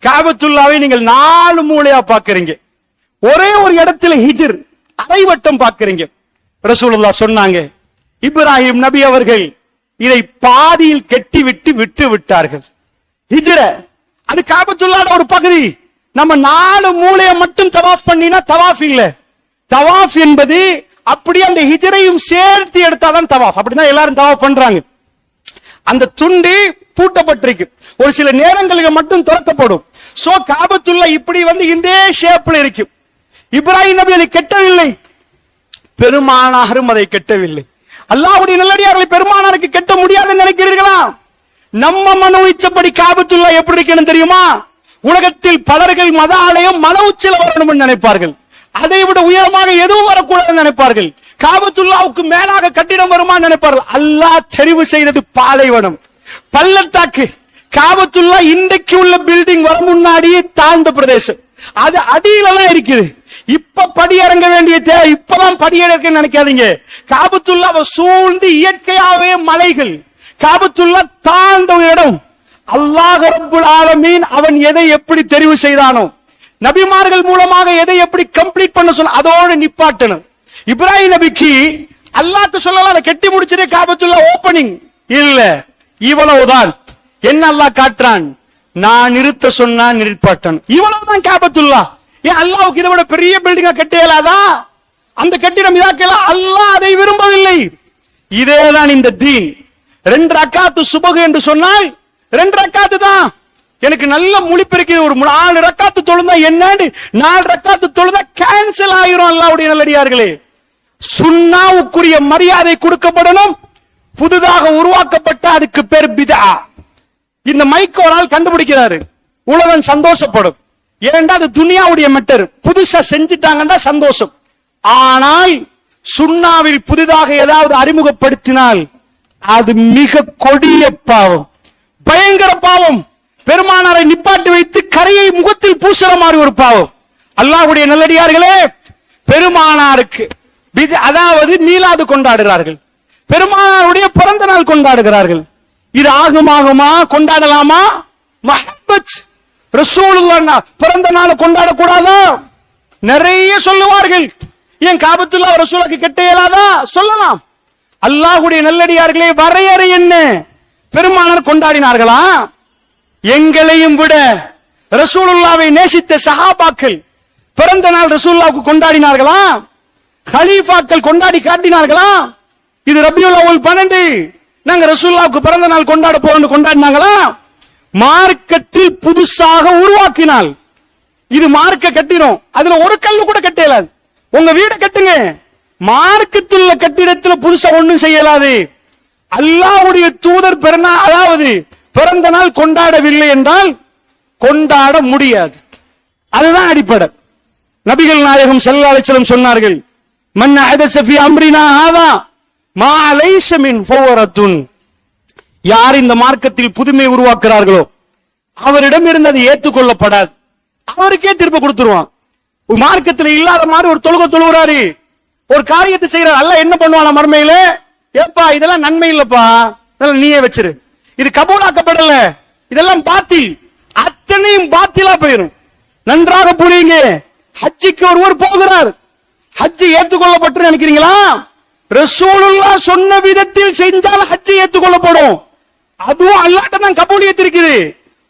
காபத்துல்லாவை நீங்கள் 4 மூலையா பாக்குறீங்க, ஒரே ஒரு இடத்துல ஹிஜ்ர் அரைவட்டம் பாக்குறீங்க. ரசூலுல்லாஹ் சொன்னாங்க, இப்ராஹிம் நபி அவர்கள் இதை பாதியில் கெட்டி விட்டு விட்டார்கள். ஹிஜ்ர அது காபத்துல்லாஹ்வோட ஒரு பகுதி. நம்ம 4 மூலையை மட்டும் தவாஃப் பண்ணினா தவாஃப் இல்ல. தவாஃப் என்பது அப்படி அந்த ஹிஜ்ரையும் சேர்த்து எடுத்தாதான் தவாஃப். அப்படிதான் எல்லாரும் தவாஃப் பண்றாங்க. அந்த துண்டு பூட்டப்பட்டிருக்கு, ஒரு சில நேரங்களுக்கு மட்டும் திறக்கப்படும். சோ காபத்துல்லாஹ் இப்படி இந்த ஷேப்ல இருக்கு. இப்ராஹிம் நபி அதை கெட்டவில்லை, பெருமானாரும் அதை கெட்டவில்லை. அல்லாஹ்வுடைய நல்லடியார்களை பெருமானாருக்கு கெட்ட முடியாதுன்னு நினைக்கிறீர்களா? நம்ம மனோ இச்சப்படி காபத்துல்லாஹ் எப்படி இருக்கணும் தெரியுமா? உலகத்தில் பலர்கள் மத ஆலயம் மன உச்சில வரணும்னு நினைப்பார்கள். அதை விட உயரமாக எதுவும் வரக்கூடாதுன்னு நினைப்பார்கள். காபத்துல்லாவுக்கு மேலாக கட்டிடம் வருமா நினைப்பார்கள். அல்லாஹ் தெரிவு செய்தது பாலைவனம், பள்ளத்தாக்கு. காபத்துல்லாஹ் இன்றைக்கு உள்ள பில்டிங் வர முன்னாடியே தாழ்ந்த பிரதேசம், அது அடியில தான் இருக்குது. இப்ப படி இறங்க வேண்டிய தேவை, இப்பதான் படி இறக்க நினைக்காதீங்க. காபத்துல்லாஹ் சூழ்ந்து இயற்கையாவே மலைகள். காபத்துல்லாஹ் தாழ்ந்த இடம். அல்லாஹ் ரப்புல் ஆலமீன் அவன் எதை எப்படி தெரிவு செய்தானோ, நபிமார்கள் மூலமாக எதை எப்படி கம்ப்ளீட் பண்ண சொல்ல அதோடு நிப்பாட்டணும். இப்ராஹிம் நபிக்கு அல்லாஹ் சொல்லலாம் கெட்டி முடிச்சதே காபத்துல்லாஹ் ஓபனிங் இல்ல, இவ்வளவுதான். என்ன அல்லாஹ் காட்டுறான்? நான் நிறுத்த சொன்னா நிறுத்தப்பட்டணும், இவ்வளவுதான் காபத்துல்லாஹ். ஏன் அல்லாஹ்வுக்கு இதை விட பெரிய பில்டிங்கா கட்ட இயலாதா? அந்த கட்டிடம் இதாக்கலாம். அல்லாஹ் அதை விரும்பவில்லை. இதேதான் இந்த தீன். 2 ரக்காத்து சுபஹ் என்று சொன்னால் 2 ரக்காத்து தான். எனக்கு நல்ல முழிப்பிருக்கு. ஒரு 4 ரக்காத்து தொழுந்தா என்னன்னு 4 ரக்காத்து தொழுதா கேன்சல் ஆயிரும். அல்லாஹ்வுடைய நல்லடியார்களே, சுன்னாவுக்குரிய மரியாதை கொடுக்கப்படணும். புதிதாக உருவாக்கப்பட்ட அதுக்கு பேர் பிதா. இந்த மைக் ஒரு ஆள் கண்டுபிடிக்கிறாரு, உலகம் சந்தோஷப்படும். ஏனென்றா அது துனியாவுடைய மெட்டர், புதுசா செஞ்சிட்டாங்கன்னா சந்தோஷம். ஆனால் சுன்னாவில் புதிதாக ஏதாவது அறிமுகப்படுத்தினால் அது மிக கொடிய பாவம், பயங்கர பாவம். பெருமானாரை நிப்பாட்டி வைத்து கரையை முகத்தில் பூசுற மாதிரி ஒரு பாவம். அல்லாஹ்வுடைய நல்லடியார்களே, பெருமானாருக்கு அதாவது மீலாது கொண்டாடுகிறார்கள், பெருமானாருடைய பிறந்த நாள் கொண்டாடுகிறார்கள். இது ஆகுமா கொண்டாடலாமா? மஹப்பத் ரசூலுல்லாஹ் பிறந்த நாள் கொண்டாடக்கூடாதா? நிறைய சொல்லுவார்கள். ஏன் காபத்துல்லாஹ் ரசூலுக்கு கெட்ட இயலாதா? சொல்லலாம். அல்லாஹ்வுடைய நல்லடியார்களே, வரையறை என்ன? பெருமானார் கொண்டாடினார்களா? எங்களையும் விட ரசூலுல்லாவை நேசித்த சஹாபாக்கள் பிறந்த நாள் ரசூலுல்லாவுக்கு கொண்டாடினார்களா? கலீஃபாக்கள் கொண்டாடி காட்டினார்களா? இது ரபியுல் அவ்வல் 12 நாங்க ரசூலுல்லாவுக்கு பிறந்த நாள் கொண்டாட போறோம்னு கொண்டாடினாங்களா? மார்க்கத்தில் புதுசாக உருவாக்கினால் இது மார்க்க கட்டிடும். அதுல ஒரு கல்லு கூட கட்டலாது. உங்க வீடு கட்டுங்க, மார்க்கத்துள்ள கட்டிடத்தில் புதுசா ஒண்ணும் செய்யலாது. அல்லாஹ்வுடைய தூதர் அதாவது பிறந்த நாள் கொண்டாடவில்லை என்றால் கொண்டாட முடியாது. அதுதான் அடிப்படை. நபிகள் நாயகம் ஸல்லல்லாஹு அலைஹி வஸல்லம் சொன்னார்கள், மன் அஹதஸ ஃபீ அம்ரினா ஹாதா மா லைஸ மின் ஃபவரத்துன். யார் இந்த மார்க்கத்தில் புதுமை உருவாக்குறார்களோ அவரிடம் இருந்து அது ஏற்றுக்கொள்ளப்படாது, அவருக்கே திருப்ப கொடுத்துருவான். மார்க்கத்தில் இல்லாத மாதிரி ஒரு தொழுகிறாரு, ஒரு காரியத்தை செய்யறாரு. அல்லாஹ் என்ன பண்ணுவான் மறுமையில? ஏப்பா இதெல்லாம் நன்மை இல்லப்பா, இதெல்லாம் நீயே வச்சிரு, இது கபூலாக்கப்படல, இதெல்லாம் பாத்தில், அத்தனையும் பாத்திலா போயிடும். நன்றாக புரியுங்க. ஹஜ்ஜிக்கு ஒருவர் போகிறார், ஹஜ்ஜி ஏற்றுக்கொள்ளப்பட்டு நினைக்கிறீங்களா? ரசூலுல்லாஹ் சொன்ன விதத்தில் செஞ்சால் ஹஜ்ஜி ஏற்றுக்கொள்ளப்படும். அதுவும் அல்லாஹ்ட்ட தான் கபூலியத் இருக்குது.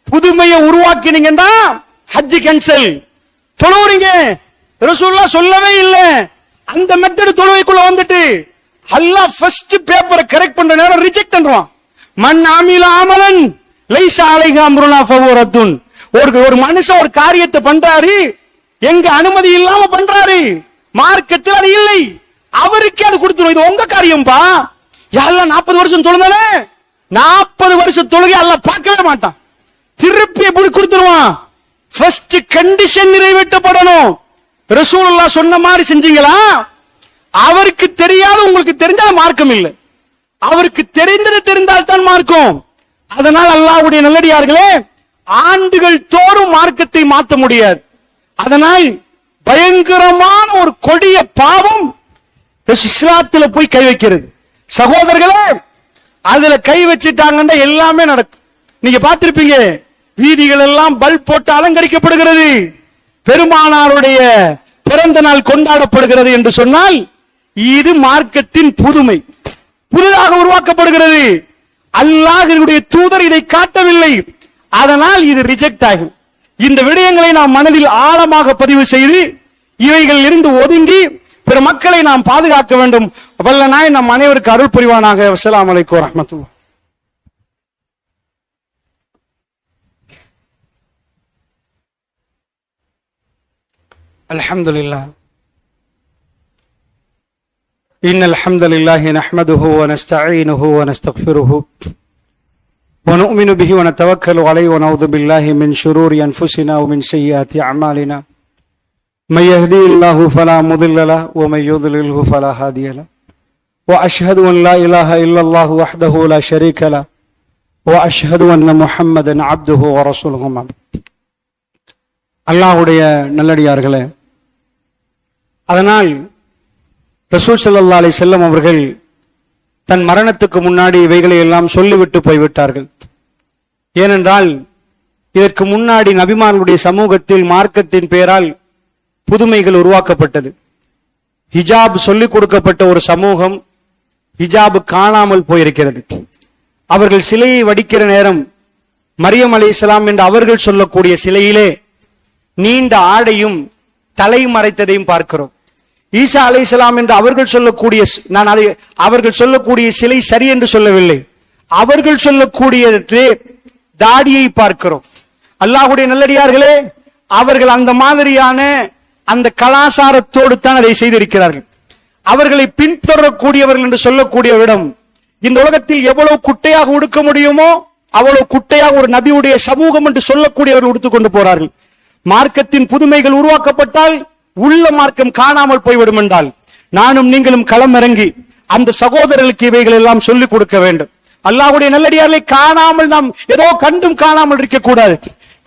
புதுமையை உருவாக்கினீங்கன்னா ஹஜ்ஜி கேன்சல். தொழுவுறீங்க, ரசூலுல்லாஹ் சொல்லவே இல்லை, அந்த மெத்தட் தொழுவைக்குள்ள வந்துட்டு அல்லாஹ் ஃபர்ஸ்ட் பேப்பரை கரெக்ட் பண்ற நேரம் ரிஜெக்ட் பண்றான். மன் அமில அமலன் லைஸ அலைஹி அம்ருனா ஃபவரத்துன். ஒரு மனுஷன் ஒரு காரியத்தை பண்றாரு, எங்க அனுமதி இல்லாம பண்றாரு, மார்க்கத்தில் அது இல்லை, அவருக்கே அது கொடுத்துரும். இது உங்க காரியம்பா. யாரெல்லாம் 40 வருஷம் தொழுதானே, 40 வருஷம் தொழுகை அல்லாஹ் பார்க்கவே மாட்டான், திருப்பி எப்படி கொடுத்துருவான். First condition நிறைவேற்றப்படணும். ரசூலுல்லாஹ் சொன்ன மாதிரி செஞ்சீங்களா? அவருக்கு தெரியாத உங்களுக்கு தெரிஞ்சால் மார்க்கம் இல்லை, அவருக்கு தெரிந்தது தெரிந்தால் தான் மார்க்கம். அதனால் அல்லாஹ்வுடைய நல்லடியார்களே, ஆண்டுகள் தோறும் மார்க்கத்தை மாற்ற முடியாது. அதனால் பயங்கரமான ஒரு கொடிய பாவம் இஸ்லாத்துல போய் கை வைக்கிறது. சகோதரர்களே, அதுல கை வச்சிட்டாங்கன்னா எல்லாமே நடக்கும். நீங்க பார்த்திருப்பீங்க, வீதிகள் எல்லாம் பல்ப் போட்டு அலங்கரிக்கப்படுகிறது, பெருமானாருடைய பிறந்த நாள் கொண்டாடப்படுகிறது என்று சொன்னால் இது மார்க்கத்தின் புதுமை, புதிதாக உருவாக்கப்படுகிறது. அல்லாஹ்வுடைய தூதர் இதை காட்டவில்லை, அதனால் இது ரிஜெக்ட் ஆகும். இந்த விடயங்களை நாம் மனதில் ஆழமாக பதிவு செய்து இவைகளில் இருந்து ஒதுங்கி பிற மக்களை நாம் பாதுகாக்க வேண்டும். வல்ல நாயன் நம் அனைவருக்கு அருள் புரிவானாக. அஸ்ஸலாமு அலைக்கும் வரஹ்மத்துல்லாஹ். அல்ஹம்துலில்லாஹ் இன்னல் ஹம்தலில்லாஹி நஹ்மதுஹு வ நஸ்தஈனுஹு வ நஸ்தக்ஃபிருஹு வ நு'மினு பிஹி வ நதவக்கலு அலைஹி வ நஊது பில்லாஹி மின் ஷுரூரி அன்ஃபுஸினா வ மின் ஸய்யிஆத்தி அஅமாலினா மை யஹ்திஹில்லாஹு ஃபலா முதில்ல லஹு வ மை யுضللஹு ஃபலா ஹாதிய லஹு வ அஷ்ஹது அன் லா இலாஹா இல்லல்லாஹு வஹ்தஹு லா ஷரீக லஹு வ அஷ்ஹது அன்ன முஹம்மதன் அப்துஹு வ ரசூலுஹு. அல்லாஹ்வுடைய நல்லடியார்களே, அதனால் ரசூல் ஸல்லல்லாஹு அலைஹி வஸல்லம் அவர்கள் தன் மரணத்துக்கு முன்னாடி இவைகளை எல்லாம் சொல்லிவிட்டு போய்விட்டார்கள். ஏனென்றால் இதற்கு முன்னாடி நபிமார்களுடைய சமூகத்தில் மார்க்கத்தின் பெயரால் புதுமைகள் உருவாக்கப்பட்டது. ஹிஜாப் சொல்லிக் கொடுக்கப்பட்ட ஒரு சமூகம் ஹிஜாப் காணாமல் போயிருக்கிறது. அவர்கள் சிலையை வடிக்கிற நேரம் மரியம் அலைஹிஸ்ஸலாம் என்று அவர்கள் சொல்லக்கூடிய சிலையிலே நீண்ட ஆடையும் தலை மறைத்ததையும் பார்க்கிறோம். ஈசா அலைஹிஸ்ஸலாம் என்று அவர்கள் சொல்லக்கூடிய, நான் அதை அவர்கள் சொல்லக்கூடிய சிலை சரி என்று சொல்லவில்லை, அவர்கள் சொல்லக்கூடிய தாடியை பார்க்கிறோம். அல்லாஹ்வுடைய நல்லடியார்களே, அவர்கள் அந்த மாதிரியான அந்த கலாச்சாரத்தோடு தான் அதை செய்திருக்கிறார்கள். அவர்களை பின்தொடரக்கூடியவர்கள் என்று சொல்லக்கூடிய இடம். இந்த உலகத்தில் எவ்வளவு குட்டையாக உடுக்க முடியுமோ அவ்வளவு குட்டையாக ஒரு நபியுடைய சமூகம் என்று சொல்லக்கூடியவர்கள் உடுத்துக்கொண்டு போறார்கள். மார்க்கத்தின் புதுமைகள் உருவாக்கப்பட்டால் உள்ள மார்க்கம் காணாமல் போய்விடும் என்றால் நானும் நீங்களும் களம் இறங்கி அந்த சகோதரர்களுக்கு இவைகள் எல்லாம் சொல்லிக் கொடுக்க வேண்டும். அல்லாஹ்வுடைய நல்லடியார்களை காணாமல் நாம் ஏதோ கண்டும் காணாமல் இருக்க கூடாது.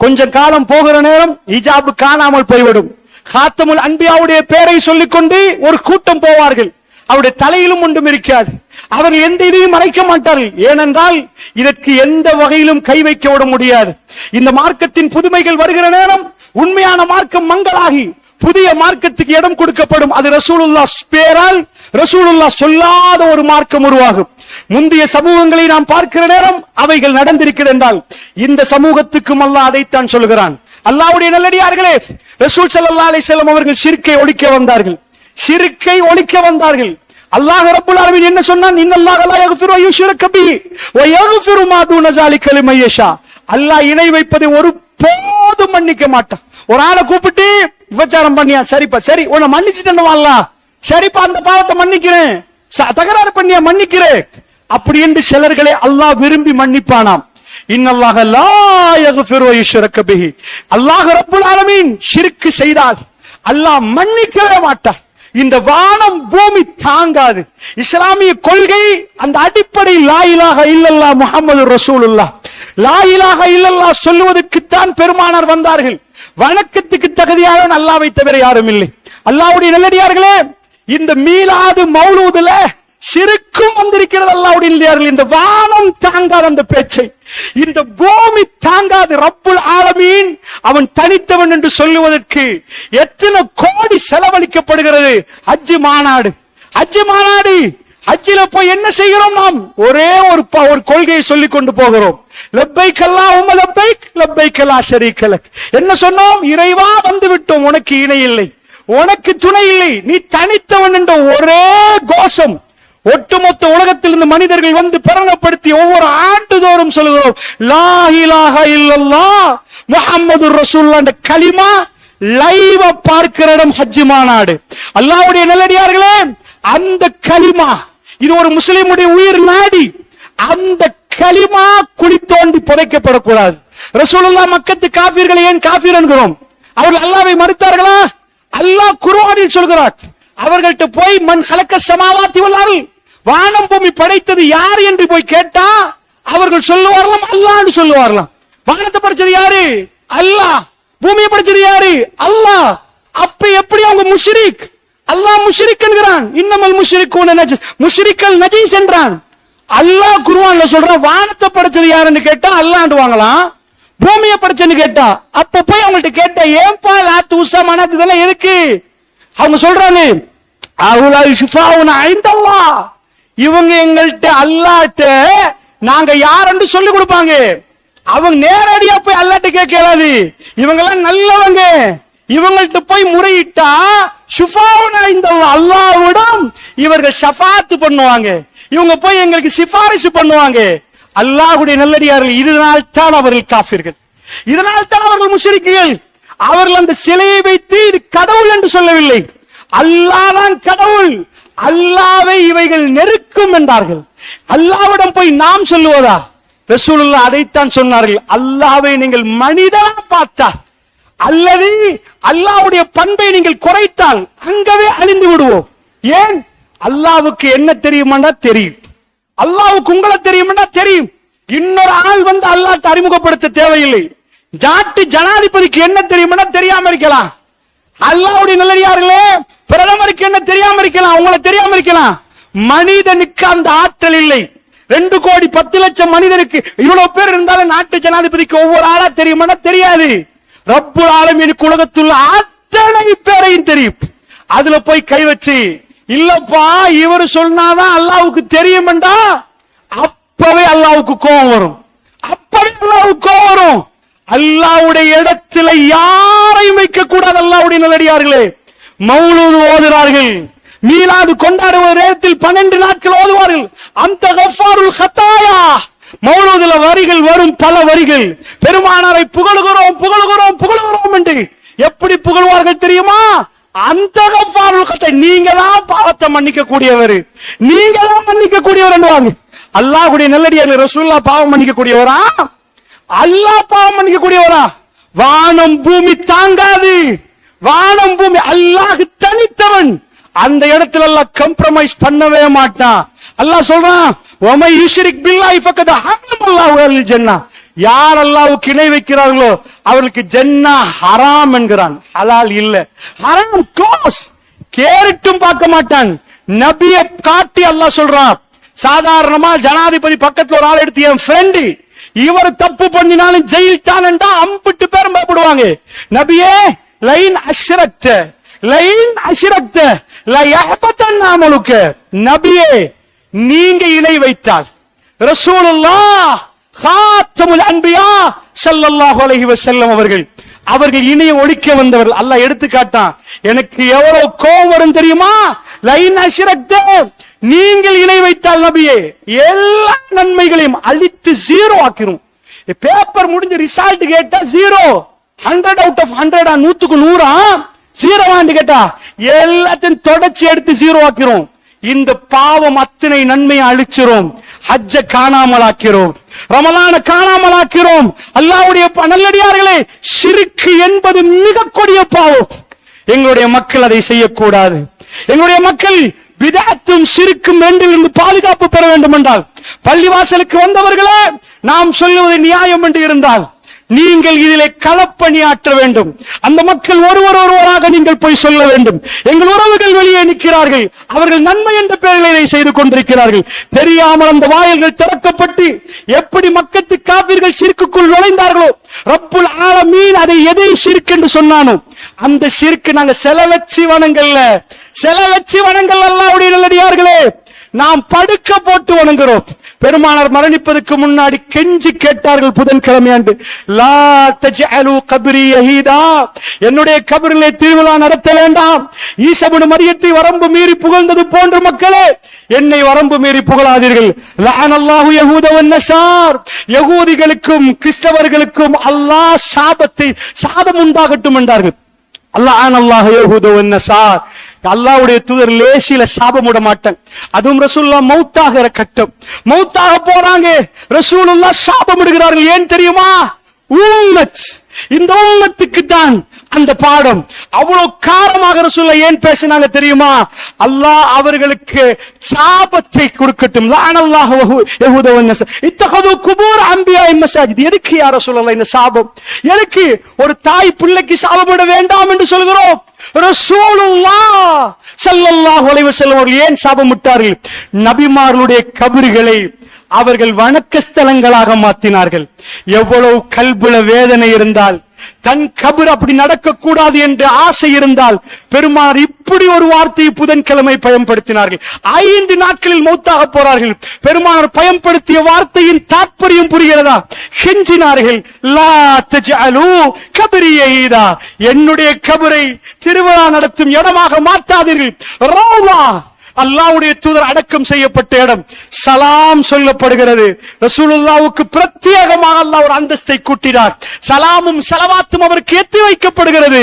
கொஞ்சம் காலம் போகிற நேரம் ஹிஜாப் காணாமல் போய்விடும். காத்தமுல் அன்பியாவுடைய பெயரை சொல்லிக் கொண்டு ஒரு கூட்டம் போவார்கள். அவருடைய தலையிலும் ஒன்றும் இருக்காது. அவர்கள் எந்த இதையும் மறைக்க மாட்டார்கள். ஏனென்றால் இதற்கு எந்த வகையிலும் கை வைக்க விட முடியாது. இந்த மார்க்கத்தின் புதுமைகள் வருகிற நேரம் உண்மையான மார்க்கம் மங்களாகி புதிய மார்க்கத்துக்கு இடம் கொடுக்கப்படும். அது ரசூலுல்லாஹ் பேரால் ரசூலுல்லாஹ் சொல்லாத ஒரு மார்க்கம் உருவாகும். முந்தைய சமூகங்களை நாம் பார்க்கிற நேரம் அவைகள் நடந்திருக்கிறது என்றால் இந்த சமூகத்துக்கும் அல்லாஹ் அதைத்தான் சொல்கிறான். அல்லாஹ்வுடைய நல்லடியார்களே, ரசூல் ஸல்லல்லாஹு அலைஹி வஸல்லம் அவர்கள் ஷிர்க்கை ஒழிக்க வந்தார்கள். ஷிர்க்கை ஒழிக்க வந்தார்கள். அல்லாஹ் ரப்பல் ஆலமீன் என்ன சொன்னான்? இன்னல்லாஹ லா யக்ஃபிரு அன் யுஷ்ரக பிஹி வ யக்ஃபிரு மா தூன ஸாலிக லிமன் யஷா. அல்லாஹ் இணை வைப்பதை ஒரு போதும் மன்னிக்க மாட்டான். ஒரு ஆளை கூப்பிட்டு விபச்சாரம் பண்ணியா, சரிப்பா, சரி உன்னை மன்னிச்சுட்டேன், அல்லாஹ் சரிப்பா அந்த பாவத்தை மன்னிக்கிறேன், தகராறு பண்ணியா மன்னிக்கிறேன், அப்படி என்று சிலர்களை அல்லாஹ் விரும்பி மன்னிப்பானாம். இன்னல்லாஹ லா யக்ஃபிரு அன் யுஷ்ரக பிஹி. அல்லாஹ் ரப்பல் ஆலமீன் ஷிர்க் செய்தால் அல்லாஹ் மன்னிக்கவே மாட்டான். இந்த வானம் பூமி தாங்காது. இஸ்லாமிய கொள்கை அந்த அடிப்படை லா இலாஹ இல்லல்லாஹ் முஹம்மது ரசூலுல்லாஹ். லா இலாஹ இல்லல்லாஹ் சொல்லுவதற்குத்தான் பெருமானார் வந்தார்கள். வணக்கத்துக்கு தகுதியானவன் அல்லாஹ்வை தவிர யாரும் இல்லை. அல்லாஹ்வுடைய நல்லடியார்களே, இந்த மீலாது மௌலூதுல ஷிர்க்கும் வந்திருக்கிறது. அல்லாஹ்வுடைய நல்லடியார்களே, இந்த வானம் தாங்காத அந்த பேச்சை, இந்த பூமி தாங்காது. ரப்புல் ஆலமீன் அவன் தனித்தவன் என்று சொல்லுவதற்கு எத்தனை கோடி செலவழிக்கப்படுகிறது. ஹஜ் மாநாடு, ஹஜ் மாநாடு, ஹஜ்ஜில போய் என்ன செய்கிறோம்? நாம் ஒரே ஒரு கொள்கையை சொல்லிக் கொண்டு போகிறோம். லப்பைக் அல்லாஹும்ம லப்பைக் லப்பைக் லா ஷரீக லக். என்ன சொன்னோம்? இறைவா வந்து விட்டோம், உனக்கு இணை இல்லை, உனக்கு துணை இல்லை, நீ தனித்தவன் என்ற ஒரே கோஷம் ஒட்டுமொத்த உலகத்தில் இருந்து மனிதர்கள் வந்து பிரகடனப்படுத்தி ஒவ்வொரு ஆண்டுதோறும் சொல்கிறோம், லா இலாஹ இல்லல்லாஹ் முஹம்மதுர் ரசூலுல்லாஹ் என்ற கலிமா லைவா பார்க்கிற இடம் ஹஜ் மாநாடு. அல்லாஹ்வுடைய நல்லடியார்களே, அந்த கலிமா இது ஒரு முஸ்லிமுடைய உயிர் நாடி. அந்த கலிமா குழி தோண்டி புதைக்கப்படக்கூடாது. ரசூலுல்லாஹ் மக்கத்து காஃபிர்களை ஏன் காஃபிர் என்கிறோம்? அவர்கள் அல்லாஹ்வை மறுத்தார்களா? அல்லாஹ் குர்ஆனில் சொல்கிறார், அவர்கள்ட்ட போய் மன் ஹலக்க ஸமாவாத்தி வல் அர்ள், வானம் பூமி படைத்தது யார் என்று போய் கேட்டா அவர்கள் சொல்லுவார்களாம் அல்லாஹ்னு சொல்லுவார்களாம். வானத்தை படைச்சது யாரு? அல்லாஹ். பூமியை படைச்சது யாரு? அல்லாஹ். அப்ப எப்படி அவங்க முஷ்ரிக்? அல்லாஹ் முஷ்ரிக் என்கிறான். இன்னமல் முஷ்ரிகூன நஜஸ், முஷ்ரிக்கல் நஜீஸ் என்றான். அல்லாஹ் குர்ஆன்ல சொல்றான் வானத்தை படைச்சது யாருன்னு கேட்டா அல்லாஹ்ன்னுவாங்களாம். பூமியை படைச்சன்னு கேட்டா அப்ப போய் அவங்கள்ட்ட கேட்டா ஏன்பா லாத் உஸா மனாத் இதெல்லாம் எதுக்கு? அவங்க சொல்றாங்க அவுலா ஷுஃபாவுனா இன்தல்லாஹ், இவங்க எங்கள்ட்ட அல்லாஹ்ட்ட நாங்க யாருன்னு சொல்லி கொடுப்பாங்க. அவங்க நேரடியா போய் அல்லாஹ்ட்ட கேட்கலாது. இவங்க எல்லாம் நல்லவங்க, இவங்கள்ட்ட போய் முறையிட்டா ஷுஃபாவுனா இன்தல்லாஹ், அல்லாஹ்விடம் இவர்கள் ஷஃபாத் பண்ணுவாங்க, இவங்க போய் எங்களுக்கு சிபாரிசு பண்ணுவாங்க. அல்லாஹ்வுடைய நல்லடியார்கள், இதனால் தான் அவர்கள் காஃபிர்கள், இதனால் தான் அவர்கள் முஷ்ரிக்குகள். அவர்கள் அந்த சிலையை வைத்து இது கடவுள் என்று சொல்லவில்லை, அல்லாஹ் தான் கடவுள், அல்லாஹ்வை இவைகள் நெருக்கும் என்றார்கள். அல்லாஹ்விடம் போய் நாம் சொல்லுவதா? ரசூலுல்லாஹ் அதைத்தான் சொன்னார்கள். அல்லாஹ்வை நீங்கள் மனிதனா பார்த்தால் அல்லது அல்லாஹ்வுடைய பண்பை நீங்கள் குறைத்தால் அங்கவே அழிந்து விடுவோம். ஏன்? அல்லாஹ்வுக்கு என்ன தெரியுமாண்டா தெரியும், அல்லாஹ்வுக்கு உங்களை தெரியுமாண்டா தெரியும். இன்னொரு ஆள் வந்து அல்லாஹ்ட்ட அறிமுகப்படுத்த தேவையில்லை. ஜாட்டு ஜனாதிபதிக்கு என்ன தெரியுமாண்டா தெரியாம இருக்கலாம். அல்லாஹ்வுடைய நல்லடியார்களே, பிரதமருக்கு என்ன தெரியாம இருக்கலாம், உங்களை தெரியாம இருக்கலாம். மனிதனுக்கு அந்த ஆற்றல் இல்லை. 2 கோடி 10 லட்சம் மனிதனுக்கு இவ்வளவு பேர் இருந்தாலும் நாட்டு ஜனாதிபதிக்கு ஒவ்வொரு ஆளா தெரியுமாண்டா தெரியாது. ரப்புல் ஆலமீனுக்கு உலகத்துள்ள அத்தனை பேரையும் தெரியும். அதுல போய் கை வச்சு இல்லப்பா இவர் சொன்னாதான் அல்லாஹ்வுக்கு தெரியும்டா, அப்பவே அல்லாஹ்வுக்கு கோபம் வரும், அப்பவே அல்லாஹ்வுக்கு கோபம் வரும். அல்லாஹ்வுடைய இடத்துல யாரையும் வைக்க கூடாது. அல்லாஹ்வுடைய நல்லடியார்களே, மௌலூது ஓதுறார்கள், மீலாது கொண்டாடுவ நேரத்தில் 12 நாட்கள் ஓதுவார்கள். அந்த கஃபாருல் ஹத்தாயா மௌலூதுல வரிகள் வரும், பல வரிகள். பெருமானாரை புகழுகிறோம் புகழுகிறோம் புகழுகிறோம் என்று எப்படி புகழ்வார்கள் தெரியுமா? அந்த கஃபாருல் கத்தை, நீங்க தான் பாவத்தை மன்னிக்க கூடியவர், நீங்க தான் மன்னிக்க கூடியவர். அல்லாஹ்வுடைய நல்லடியார்கள் ரசூலுல்லாஹ் பாவம் மன்னிக்க கூடியவரா? அல்லாஹ் பாவம் மன்னிக்க கூடியவரா? வானம் பூமி தாங்காது, வானம் பூமி. அல்லாஹ் தனித்தவன், அந்த இடத்துல அல்லாஹ் கம்ப்ரமைஸ் பண்ணவே மாட்டான். அல்லாஹ் சொல்றான், வமை யுஷ்ரிக் பில்லாஹி ஃபக்கத் ஹரமல்லாஹு அல் ஜன்னah, யார் அல்லாஹ்வுக்கு இணை வைக்கிறார்களோ அவர்களுக்கு ஜன்னா ஹராம் என்கிறான். ஹலால் இல்ல, ஹராம் க்ளோஸ். கேரிட்டும் பார்க்க மாட்டான். நபியை காட்டி அல்லாஹ் சொல்றான், சாதாரணமா ஜனாதிபதி பக்கத்துல ஒரு ஆள் எடுத்து, என் ஃப்ரெண்டு இவர் தப்பு பண்ணினாலும் ஜெயில் தானண்டா அம்பிட்டு பேரும் பயப்படுவாங்க. நபியே, லைன் அஷ்ரக்த லைன் அஷ்ரக்த லயஹபதன் அமலுக, நபியே நீங்க இணை வைத்தால், ரசூலுல்லாஹ் காத்தமுல் அன்பியா ஸல்லல்லாஹு அலைஹி வஸல்லம் அவர்கள் இணையை ஒழிக்க வந்தவர்கள். அல்லாஹ் எடுத்து காட்டான், எனக்கு எவ்வளவு கோபம் வரும் தெரியுமா? லைன் அஷ்ரக்த, நீங்கள் இணை வைத்தால் நபியே எல்லா நன்மைகளையும் அழித்து ஜீரோ ஆக்கிரும். பேப்பர் முடிஞ்ச ரிசல்ட் கேட்டா ஜீரோ, 100 out of 100, 100க்கு 100 ஜீரோ வாண்டி கேட்டா எல்லாத்தையும் தொடச்சி எடுத்து ஜீரோ ஆக்கிறோம். இந்த பாவம் அத்தனை நன்மையை அழிச்சிரும். ஹஜ்ஜ காணாமலாக்கிறோம், ரமலான காணாமலாக்கிறோம். அல்லாஹ்வுடைய நல்லடியார்களே, ஷிர்க் என்பது மிக கொடிய பாவம். எங்களுடைய மக்கள் அதை செய்யக்கூடாது. எங்களுடைய மக்கள் பிதஅத்தும் ஷிர்க்கும் ரெண்டிலிருந்து பாதுகாப்பு பெற வேண்டும் என்றால், பள்ளிவாசலுக்கு வந்தவர்களே, நாம் சொல்லுவது நியாயம் என்று இருந்தால் நீங்கள் இதிலே களப்பணியாற்ற வேண்டும். அந்த மக்கள் ஒருவராக நீங்கள் போய் சொல்ல வேண்டும். எங்கள் உறவுகள் வெளியே நிற்கிறார்கள், அவர்கள் நன்மை என்ற பெயரில் இதை செய்து கொண்டிருக்கிறார்கள். தெரியாமல் அந்த வாயில்கள் திறக்கப்பட்டு எப்படி மக்கத்து காபிர்கள் ஷிர்க்குக்குள் நுழைந்தார்களோ, ரப்புல் ஆலமீன் அதை எதை ஷிர்க் என்று சொன்னானோ அந்த ஷிர்க் நாங்க செலவச்சி வணங்கல்ல, செலவச்சி வணங்கல். அல்லாஹ்வுடைய நல்லடியார்களே, நாம் படுக்க போட்டு வணங்குகிறோம். பெருமானார் மரணிப்பதற்கு முன்னாடி கெஞ்சி கேட்டார்கள் புதன்கிழமை அன்று, லா தஜஅலு கப்ரி யஹீதா, என்னுடைய கபரிலே திருவிழா நடத்த வேண்டாம். ஈசா இப்னு மரியத்தை வரம்பு மீறி புகழ்ந்தது போன்ற மக்களே, என்னை வரம்பு மீறி புகழாதீர்கள். லஅனல்லாஹு யஹூத வன் நஸார், யகூதிகளுக்கும் கிறிஸ்தவர்களுக்கும் அல்லாஹ் சாபம் உண்டாகட்டும் என்றார்கள். அல்லாஹ் யஹூத வன் நஸார், அல்லாஹ்வுடைய தூதர் லேசில சாபம் விட மாட்டாங்க. அதுவும் ரசூலுல்லாஹ் மௌத்தாகிற கட்டம், மௌத்தாக போறாங்க, ரசூலுல்லாஹ் சாபம் விடுகிறார்கள். ஏன் தெரியுமா? உம்மத், இந்த உம்மத்துக்கு தான் அந்த பாடம். அவ்வளவு காரமாக ரசூலுல்லாஹ் ஏன் பேசினாங்க தெரியுமா? அல்லாஹ் அவர்களுக்கு சாபத்தை கொடுக்கட்டும். லஅனல்லாஹு யஹூத வன் நஸார் இத்தகது குபூர் அன்பியாஇ மசாஜித். எதுக்கு யா ரசூலுல்லாஹ் இந்த சாபம்? எதுக்கு ஒரு தாய் பிள்ளைக்கு சாபம் விட வேண்டாம் என்று சொல்கிறோம்? ரசூலுல்லாஹ் ஸல்லல்லாஹு அலைஹி வஸல்லம் அவர்கள் ஏன் சாபம் விட்டார்கள்? நபிமார்களுடைய கபறுகளை அவர்கள் வணக்க ஸ்தலங்களாக மாற்றினார்கள். எவ்வளவு கல்புல வேதனை இருந்தால், தன் கபர் அப்படி நடக்க கூடாது என்று ஆசை இருந்தால், பெருமானார் இப்படி ஒரு வார்த்தையை புதன்கிழமை பயன்படுத்தினார்கள். 5 நாட்களில் மௌத்தாக போறார்கள். பெருமானார் பயன்படுத்திய வார்த்தையின் தாற்பயம் புரிகிறதா? கெஞ்சினார்கள், லா தஜஅலு கப்ரி யஹீதா, என்னுடைய கபரை திருவிழா நடத்தும் இடமாக மாற்றாதீர்கள். ரௌலா, அல்லாஹ்வுடைய தூதர் அடக்கம் செய்யப்பட்ட இடம், சலாம் சொல்லப்படுகிறது. ரசூலுல்லாஹ்வுக்கு பிரத்யேகமாக அல்லாஹ் ஒரு அந்தஸ்தை கூட்டினார். சலாமும் ஸலவாத்தும் அவருக்கு எத்தி வைக்கப்படுகிறது.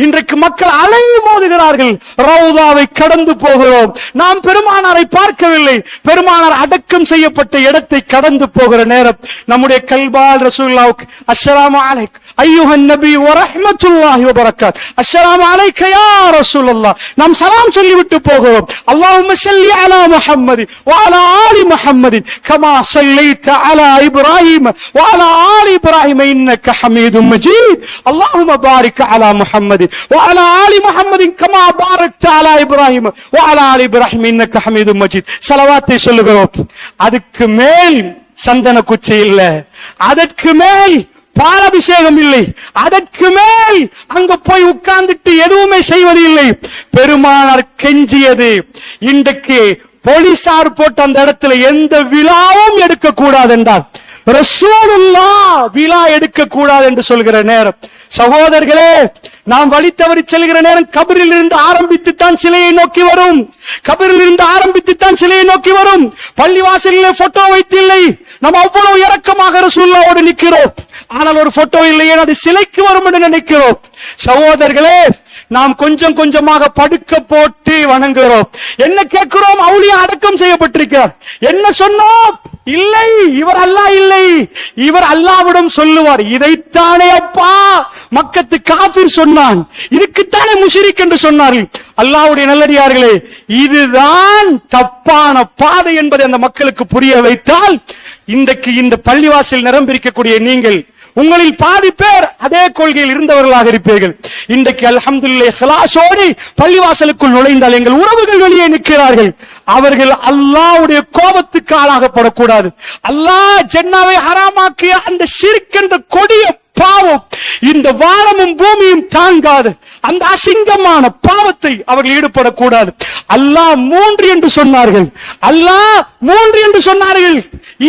இன்றைக்கு மக்கள் அலை மோதுகிறார்கள். ரௌதாவை கடந்து போகிறோம், நாம் பெருமானாரை பார்க்கவில்லை. பெருமானார் அடக்கம் செய்யப்பட்ட இடத்தை கடந்து போகிற நேரம் நம்முடைய கல்பால் ரசூலுல்லாஹ்வுக்கு அஸ்ஸலாமு அலைக் அய்யுஹன் நபி வ ரஹ்மத்துல்லாஹி வ பரக்காத், அஸ்ஸலாமு அலைக யா ரசூலுல்லாஹ், நாம் சலாம் சொல்லிவிட்டு போகிறோம். اللهم صل على محمد وعلى آل محمد كما صليت على إبراهيم وعلى آل إبراهيم إنك حميد مجيد. اللهم بارك على محمد وعلى آل محمد كما باركت على إبراهيم وعلى آل إبراهيم إنك حميد مجيد. صلوات சொல்லுகிறோம். அதுக்கு மேல் சந்தன குச்சி இல்ல, அதற்கு மேல் பாலாபிஷேகம் இல்லை, அதற்கு மேல் அங்க போய் உட்கார்ந்துட்டு எதுவுமே செய்வது இல்லை. பெருமானார் கெஞ்சியது, இன்றைக்கு போலீசார் போட்ட அந்த இடத்துல எந்த விழாவும் எடுக்க கூடாது என்றார். ரசூலுல்லாஹ் விழா எடுக்க கூடாது என்று சொல்கிற நேரம், சகோதரர்களே, நாம் வழி தவறி செல்கிற நேரம் கபரில் இருந்து ஆரம்பித்துத்தான் சிலையை நோக்கி வரும். கபரில் இருந்து ஆரம்பித்துத்தான் சிலையை நோக்கி வரும். பள்ளிவாசலிலே போட்டோ வைத்தில்லை, நாம் அவ்வளவு இரக்கமாக ரசூலுல்லாஹ்வோடு நிற்கிறோம். ஆனால் ஒரு போட்டோ இல்லையே, அது சிலைக்கு வரும் என்று நினைக்கிறோம். சகோதரர்களே, நாம் கொஞ்சம் கொஞ்சமாக படுக்க போட்டு வணங்குகிறோம். என்ன கேட்கிறோம்? அவுலியா அடக்கம் செய்யப்பட்டிருக்கிறார். என்ன சொன்னோம்? இல்லை, இவர் அல்லாஹ் இல்லை. இவர் அல்லாஹ்விடம் சொல்லுவார், இதைத்தானே அப்பா மக்கத்து காபிர் சொன்னான், இதுக்குத்தானே முஷ்ரிக் என்று சொன்னார்கள். அல்லாஹ்வுடைய நல்லடியார்களே, இதுதான் தப்பான பாதை என்பதை அந்த மக்களுக்கு புரிய வைத்தால் இன்றைக்கு இந்த பள்ளிவாசல் நிரம்பியிருக்கக்கூடிய நீங்கள் உங்களில் பாதி பேர் அதே கொள்கையில் இருந்தவர்களாக இருப்பீர்கள். இன்றைக்கு அல்ஹம்துலில்லாஹ் இஹ்லாஸோடு பள்ளிவாசலுக்குள் நுழைந்தால் எங்கள் உறவுகள் வெளியே நிற்கிறார்கள். அவர்கள் அல்லாஹ்வுடைய கோபத்துக்கு ஆளாகப்படக்கூடாது. அல்லாஹ் ஜன்னாவை ஹராமாக்கிய அந்த ஷிர்க் என்ற கொடிய பாவம் இந்த வானமும் பூமியும் தாங்காது அந்த அசிங்கமான பாவத்தை அவர்கள் ஈடுபடக்கூடாது. அல்லாஹ் 3 என்று சொன்னார்கள். அல்லாஹ் 3 என்று சொன்னார்கள்.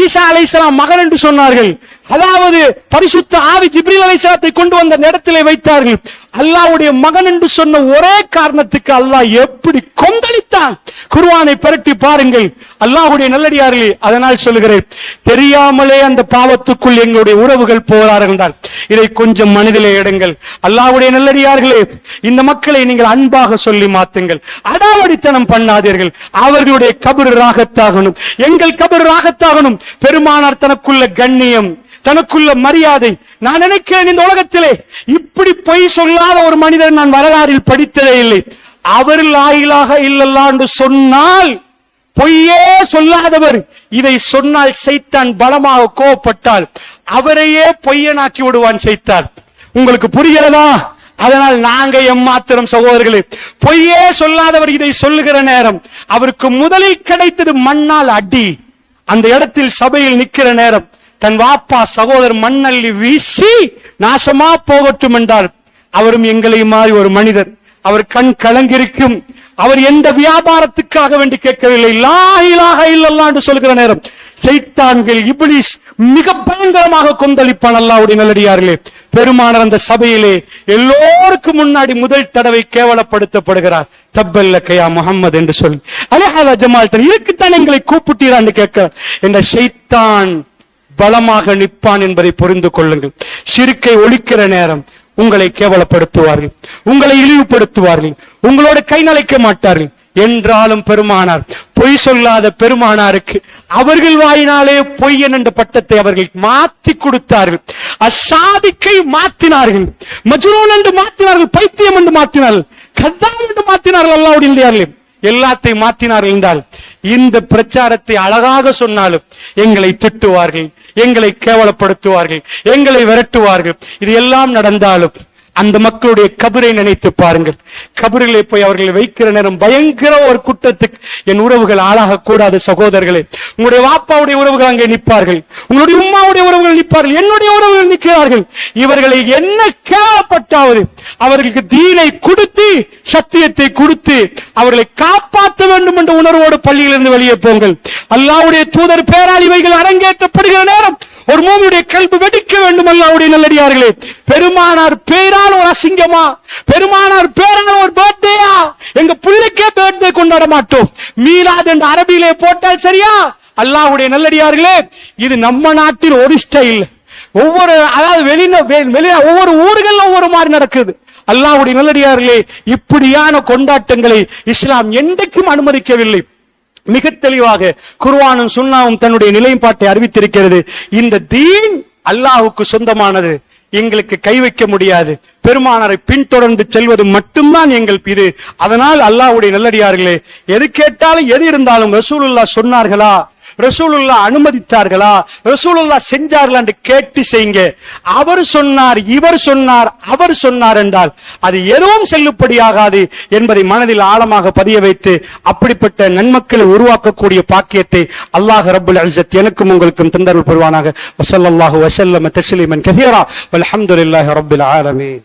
ஈசா அலைஹிஸ்ஸலாம் மகன் என்று சொன்னார்கள். அதாவது பரிசுத்த ஆவி ஜிப்ரீல் அலைஹிஸ்ஸலாத்தை கொண்டு வந்த இடத்திலே வைத்தார்கள். அல்லாஹ்வுடைய மகன் என்று சொன்ன ஒரே காரணத்துக்கு அல்லாஹ் எப்படி கொந்தளித்தான். குர்ஆனை பரட்டி பாருங்கள் அல்லாஹ்வுடைய நல்லடியார்களே. அதனால் சொல்லுகிறேன், தெரியாமலே அந்த பாவத்துக்குள் எங்களுடைய உறவுகள் போகிறார்கள் என்றால் இதை கொஞ்சம் மனதிலே எடுங்கள். அல்லாஹ்வுடைய நல்லடியார்களே, இந்த மக்களை நீங்கள் அன்பாக சொல்லி மாத்துங்கள். அடாவடித்தனம் பண்ணாதீர்கள். அவர்களுடைய கபர் ராகத்தாகணும், எங்கள் கபர் ராகத்தாகணும். பெருமானார் தனக்குள்ள கண்ணியம், தனக்குள்ள மரியாதை. நான் நினைக்கிறேன் இந்த உலகத்திலே இப்படி பொய் சொல்லாத ஒரு மனிதர் நான் வரலாறில் படித்ததே இல்லை. அவர் லா இலாஹ இல்லல்லாஹ் என்று சொன்னால் பொய்யே சொல்லாதவர். இதை சொன்னால் சைத்தான் பலமாக கோபப்பட்டால் அவரையே பொய்யனாக்கி விடுவான் சைத்தான். உங்களுக்கு புரிகிறதா? அதனால் நாங்க எம்மாத்திரம் சகோதரர்களே, பொய்யே சொல்லாதவர் இதை சொல்லுகிற நேரம் அவருக்கு முதலில் கிடைத்தது மண்ணால் அடி. அந்த இடத்தில் சபையில் நிற்கிற நேரம் தன் வாப்பா சகோதரர் மண்ணள்ளி வீசி நாசமா போகட்டும் என்றால் அவரும் எங்களை மாதிரி ஒரு மனிதர். அவர் கண் கலங்கிருக்கும். அவர் எந்த வியாபாரத்துக்காக வேண்டி கேட்கவில்லை. லா இலாஹ இல்லல்லாஹ் என்று சொல்கிற நேரம் சைத்தான்கள் இப்லீஸ் மிக பயங்கரமாக கொந்தளிப்பான். அல்லாஹ்வுடைய நல்லடியார்களே, பெருமானார் அந்த சபையிலே எல்லோருக்கும் முன்னாடி முதல் தடவை கேவலப்படுத்தப்படுகிறார். தப்பல்லக்கையா முஹம்மது என்று சொல்லி அலைஹாலா ஜமால் தன் இதுக்குத்தான் எங்களை கூப்பிட்டீரான்னு கேட்கிறார். என்ற சைத்தான் பலமாக நிற்பான் என்பதை புரிந்து கொள்ளுங்கள். ஷிர்க்கை ஒழிக்கிற நேரம் உங்களை கேவலப்படுத்துவார்கள், உங்களை இழிவுபடுத்துவார்கள், உங்களோட கை நலைக்க மாட்டார்கள். என்றாலும் பெருமானார் பொய் சொல்லாத பெருமானாருக்கு அவர்கள் வாயினாலே பொய்யன் என்ற பட்டத்தை அவர்கள் மாற்றி கொடுத்தார்கள். அசாதிக்கை மாற்றினார்கள், மஜ்னூன் என்று மாற்றினார்கள், பைத்தியம் என்று மாற்றினார்கள், கத்தாப் என்று மாற்றினார்கள். அல்லாஹ்வுடைய எல்லாத்தையும் மாற்றினார்கள் என்றால் இந்த பிரச்சாரத்தை அழகாக சொன்னாலும் எங்களை திட்டுவார்கள், எங்களை கேவலப்படுத்துவார்கள், எங்களை விரட்டுவார்கள். இது எல்லாம் நடந்தாலும் அந்த மக்களுடைய கபரை நினைத்து பாருங்கள். கபரிலே போய் அவர்களை வைக்கிற நேரம் பயங்கர ஒரு குற்றத்துக்கு என் உறவுகள் ஆளாக கூடாது சகோதரர்களே. உங்களுடைய வாப்பாவுடைய உறவுகள் அங்கே நிற்பார்கள், உங்களுடைய உம்மாவுடைய உறவுகள் நிற்பார்கள், என்னுடைய உறவுகள் நிற்கிறார்கள். இவர்களை என்ன கேவலப்பட்டாவது அவர்களுக்கு தீனை கொடுத்து சத்தியத்தை கொடுத்து அவர்களை காப்பாற்ற வேண்டும் என்ற உணர்வோடு பள்ளியிலிருந்து வெளியே போங்கள். அல்லாஹ்வுடைய தூதர் பேரால் இவைகள் அரங்கேற்றப்படுகிற நேரம் ஒரு மூமியுடைய கல்பு வெடிக்க வேண்டும். அல்லாஹ்வுடைய நல்லடியார்களே, பெருமானார் பேரால் ஒரு அசிங்கமா, பெருமானார் பேரால் ஒரு பர்த்டேயா? எங்க பிள்ளைக்கே பர்த்டே கொண்டாட மாட்டோம். மீலாத் என்று அரபியிலே போட்டால் சரியா? அல்லாஹ்வுடைய நல்லடியார்களே, இது நம்ம நாட்டில் ஒரு ஸ்டைல். ஒவ்வொரு ஒவ்வொரு ஊர்கள்ல ஒவ்வொரு மாதிரி நடக்குது. அல்லாஹ்வுடைய நல்லடியார்களே, இப்படியான கொண்டாட்டங்களை இஸ்லாம் என்றைக்கும் அனுமதிக்கவில்லை. மிக தெளிவாக குர்ஆனும் சுன்னாவும் தன்னுடைய நிலைப்பாட்டை அறிவித்திருக்கிறது. இந்த தீன் அல்லாஹ்வுக்கு சொந்தமானது, எங்களுக்கு கை வைக்க முடியாது. பெருமானாரை பின்தொடர்ந்து செல்வது மட்டும்தான் எங்கள் இது. அதனால் அல்லாஹ்வுடைய நல்லடியார்களே, எது கேட்டாலும் எது இருந்தாலும் ரசூலுல்லாஹ் சொன்னார்களா, ரசூலுல்லாஹ் அனுமதித்தார்களா, ரசூலுல்லாஹ் செஞ்சார்களா என்று கேட்டு செய்யுங்க. அவர் சொன்னார், இவர் சொன்னார், அவர் சொன்னார் என்றால் அது எதுவும் செல்லுபடியாகாது என்பதை மனதில் ஆழமாக பதிய வைத்து அப்படிப்பட்ட நன்மக்களை உருவாக்கக்கூடிய பாக்கியத்தை அல்லாஹ் ரப்புல் இஸ்ஸத் எனக்கும் உங்களுக்கும் தந்தருள் புரிவானாக. வஸல்லல்லாஹு வஸல்லம தஸ்லீமன் கஸீரா வல்ஹம்துலில்லாஹி ரப்பில் ஆலமீன்.